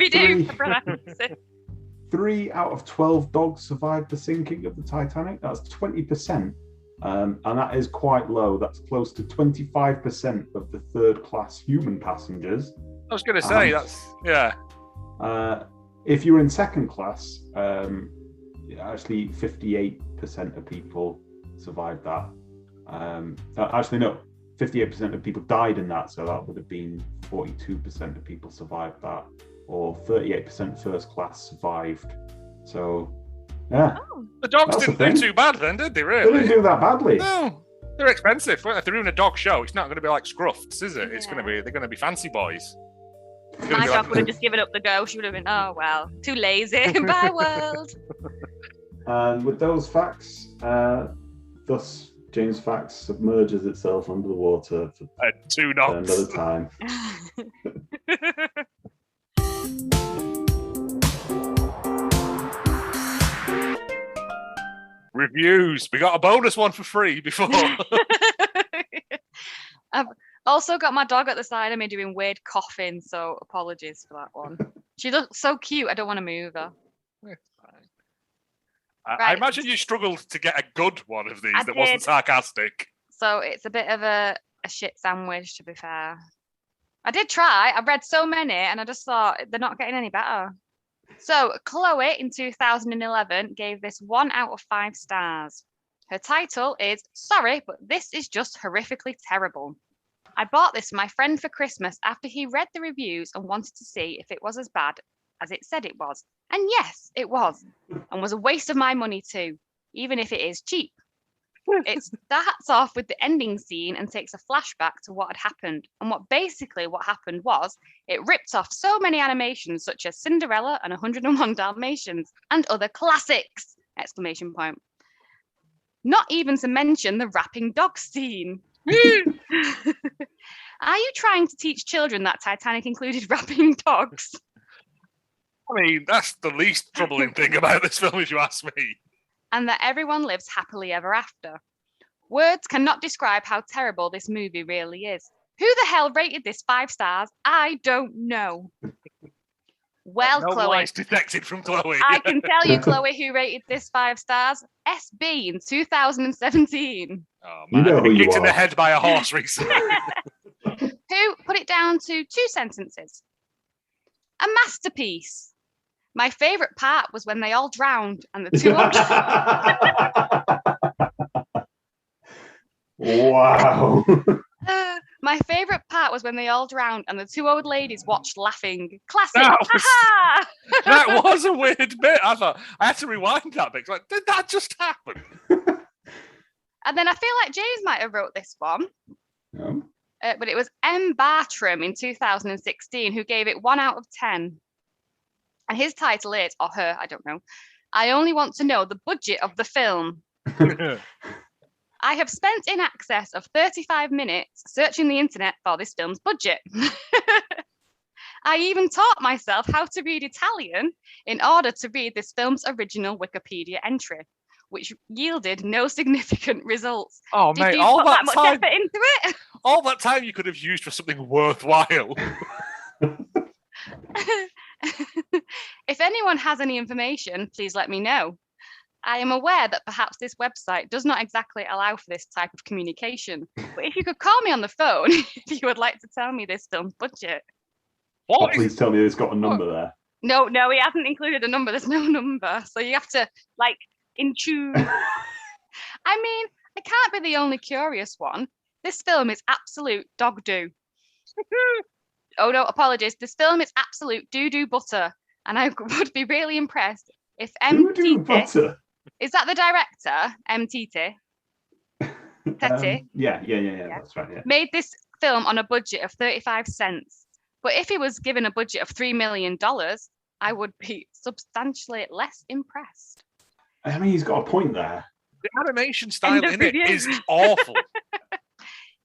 Speaker 4: 3 out of 12 dogs survived the sinking of the Titanic. That's 20%, and that is quite low. That's close to 25% of the third-class human passengers.
Speaker 2: I was going to say,
Speaker 4: if you're in second class, actually 58% of people survived that. Actually, no, 58% of people died in that, so that would have been 42% of people survived that, or 38% first class survived. So, yeah.
Speaker 2: Oh, the dogs didn't do too bad then, did they, really?
Speaker 4: They didn't do that badly.
Speaker 2: No, they're expensive. If they're doing a dog show, it's not going to be like Scruffs, is it? It's they're going to be fancy boys.
Speaker 3: My dog would have just given up the ghost. She would have been, oh, well, too lazy. Bye, world.
Speaker 4: And with those facts, thus James Facts submerges itself under the water for
Speaker 2: at 2 knots
Speaker 4: another time.
Speaker 2: Reviews. We got a bonus one for free before.
Speaker 3: I've also got my dog at the side of me doing weird coughing, so apologies for that one. She looks so cute. I don't want to move her.
Speaker 2: I imagine you struggled to get a good one of these that wasn't sarcastic.
Speaker 3: So it's a bit of a shit sandwich, to be fair. I did try. I read so many, and I just thought they're not getting any better. So Chloe in 2011 gave this 1 out of 5 stars. Her title is, sorry, but this is just horrifically terrible. I bought this for my friend for Christmas after he read the reviews and wanted to see if it was as bad as it said it was. And yes, it was. And was a waste of my money too, even if it is cheap. It starts off with the ending scene and takes a flashback to what had happened. And what happened was it ripped off so many animations such as Cinderella and 101 Dalmatians and other classics! ! Not even to mention the rapping dog scene. Are you trying to teach children that Titanic included rapping dogs?
Speaker 2: I mean, that's the least troubling thing about this film, if you ask me.
Speaker 3: And that everyone lives happily ever after. Words cannot describe how terrible this movie really is. Who the hell rated this 5 stars? I don't know. Well,
Speaker 2: no
Speaker 3: Chloe.
Speaker 2: lies detected from Chloe.
Speaker 3: I can tell you, Chloe, who rated this 5 stars. SB in 2017.
Speaker 2: Oh, man. I've been kicked in the head by a horse recently.
Speaker 3: Who put it down to 2 sentences. A masterpiece. My favourite part was when they all drowned and the two
Speaker 4: Wow.
Speaker 3: My favourite part was when they all drowned and the two old ladies watched laughing. Classic.
Speaker 2: That was a weird bit. I thought I had to rewind that bit. Like, did that just happen?
Speaker 3: And then I feel like James might have wrote this one.
Speaker 4: No.
Speaker 3: But it was M. Bartram in 2016 who gave it 1 out of 10. And his title is, or her, I don't know, I only want to know the budget of the film. I have spent in excess of 35 minutes searching the internet for this film's budget. I even taught myself how to read Italian in order to read this film's original Wikipedia entry, which yielded no significant results.
Speaker 2: Oh,
Speaker 3: Did
Speaker 2: mate,
Speaker 3: you
Speaker 2: all
Speaker 3: put
Speaker 2: that
Speaker 3: much
Speaker 2: time,
Speaker 3: effort into it?
Speaker 2: all that time you could have used for something worthwhile.
Speaker 3: If anyone has any information, please let me know. I am aware that perhaps this website does not exactly allow for this type of communication, but if you could call me on the phone if you would like to tell me this film's budget.
Speaker 4: Please tell me it's got a number there.
Speaker 3: No, he hasn't included a number. There's no number. So you have to, like, choose. I mean, I can't be the only curious one. This film is absolute dog do. Oh, no, apologies. This film is absolute doo-doo butter. And I would be really impressed if
Speaker 4: Doo-doo butter?
Speaker 3: Is that the director, Tete?
Speaker 4: Yeah, that's right. Yeah.
Speaker 3: Made this film on a budget of 35 cents. But if he was given a budget of $3 million, I would be substantially less impressed.
Speaker 4: I mean, he's got a point there.
Speaker 2: The animation style in it is awful.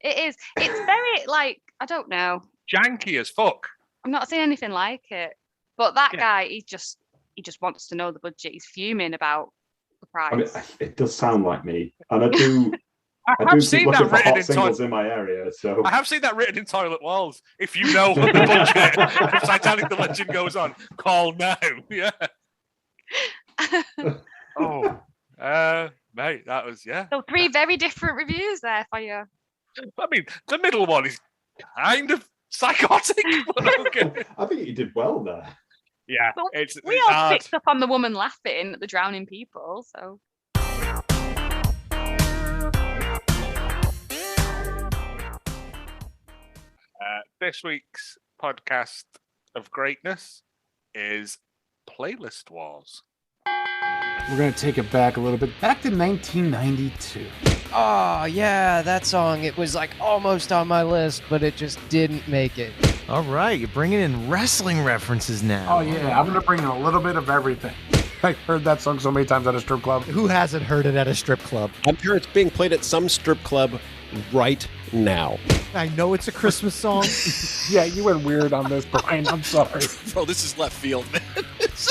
Speaker 3: It is. It's very, like, I don't know.
Speaker 2: Janky as fuck.
Speaker 3: I'm not seeing anything like it. But that guy, he just wants to know the budget. He's fuming about the price.
Speaker 4: I mean, it does sound like me, and I do.
Speaker 2: I
Speaker 4: do
Speaker 2: seen
Speaker 4: keep
Speaker 2: that
Speaker 4: looking for
Speaker 2: written
Speaker 4: hot
Speaker 2: in
Speaker 4: singles in my area. So
Speaker 2: I have seen that written in toilet walls. If you know what the budget of Titanic: The Legend goes on, call now. Yeah. Mate, that was
Speaker 3: So 3 very different reviews there for you.
Speaker 2: I mean, the middle one is kind of psychotic. But okay.
Speaker 4: I think you did well there.
Speaker 2: Yeah,
Speaker 3: But
Speaker 2: it's
Speaker 3: we all
Speaker 2: hard.
Speaker 3: picked up on the woman laughing at the drowning people. So
Speaker 2: This week's podcast of greatness is Playlist Wars.
Speaker 10: We're going to take it back a little bit, back to 1992.
Speaker 11: Oh, yeah, that song. It was like almost on my list, but it just didn't make it.
Speaker 12: All right, you're bringing in wrestling references now.
Speaker 10: Oh, yeah, I'm going to bring in a little bit of everything. I heard that song so many times at a strip club.
Speaker 12: Who hasn't heard it at a strip club?
Speaker 13: I'm sure it's being played at some strip club right now.
Speaker 12: I know it's a Christmas song.
Speaker 10: Yeah, you went weird on this, Brian. I'm sorry.
Speaker 13: Bro, this is left field, man.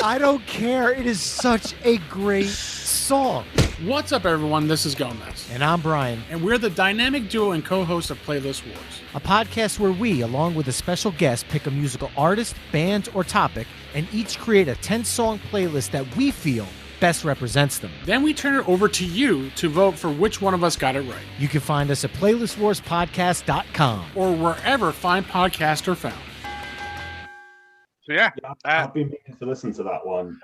Speaker 12: I don't care. It is such a great song.
Speaker 14: What's up, everyone? This is Gomez.
Speaker 12: And I'm Brian.
Speaker 14: And we're the dynamic duo and co-hosts of Playlist Wars,
Speaker 12: a podcast where we, along with a special guest, pick a musical artist, band, or topic, and each create a 10-song playlist that we feel best represents them.
Speaker 14: Then we turn it over to you to vote for which one of us got it right.
Speaker 12: You can find us at playlistwarspodcast.com.
Speaker 14: Or wherever fine podcasts are found.
Speaker 2: So yeah,
Speaker 4: I've been meaning to listen to that one.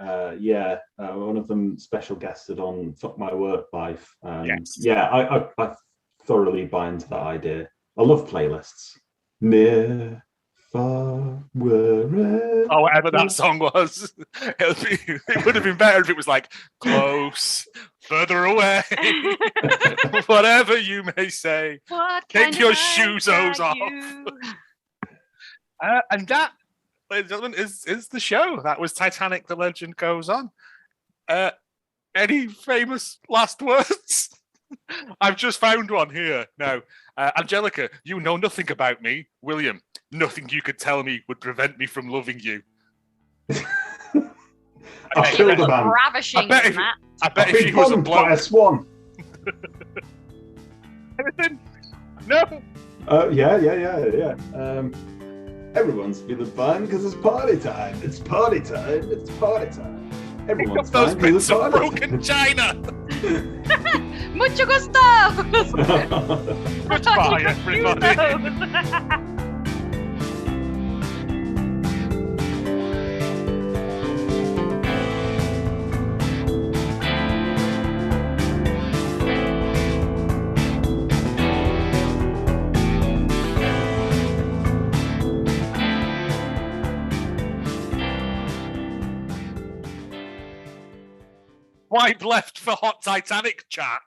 Speaker 4: One of them special guested on Fuck My Work Life.
Speaker 2: Yes.
Speaker 4: Yeah, I thoroughly buy into that idea. I love playlists. Near, far, wherever.
Speaker 2: Oh, whatever that song was. It would have been better if it was like close, further away, whatever you may say. Take your shoes off. And that, ladies and gentlemen, is the show. That was Titanic: The Legend Goes On. Any famous last words? I've just found one here. Now, Angelica, you know nothing about me. William, nothing you could tell me would prevent me from loving you.
Speaker 4: I killed a man.
Speaker 3: Ravishing, Matt.
Speaker 2: I bet if she was a bloke.
Speaker 4: A swan.
Speaker 2: Anything? No.
Speaker 4: Yeah. Everyone's feeling fine because it's party time. It's party time. It's party time. Everyone's
Speaker 2: those
Speaker 4: fine because
Speaker 2: bits
Speaker 4: it's
Speaker 2: of
Speaker 4: party
Speaker 2: broken china.
Speaker 3: Mucho gusto.
Speaker 2: Goodbye, everybody. Swipe left for Hot Titanic chat.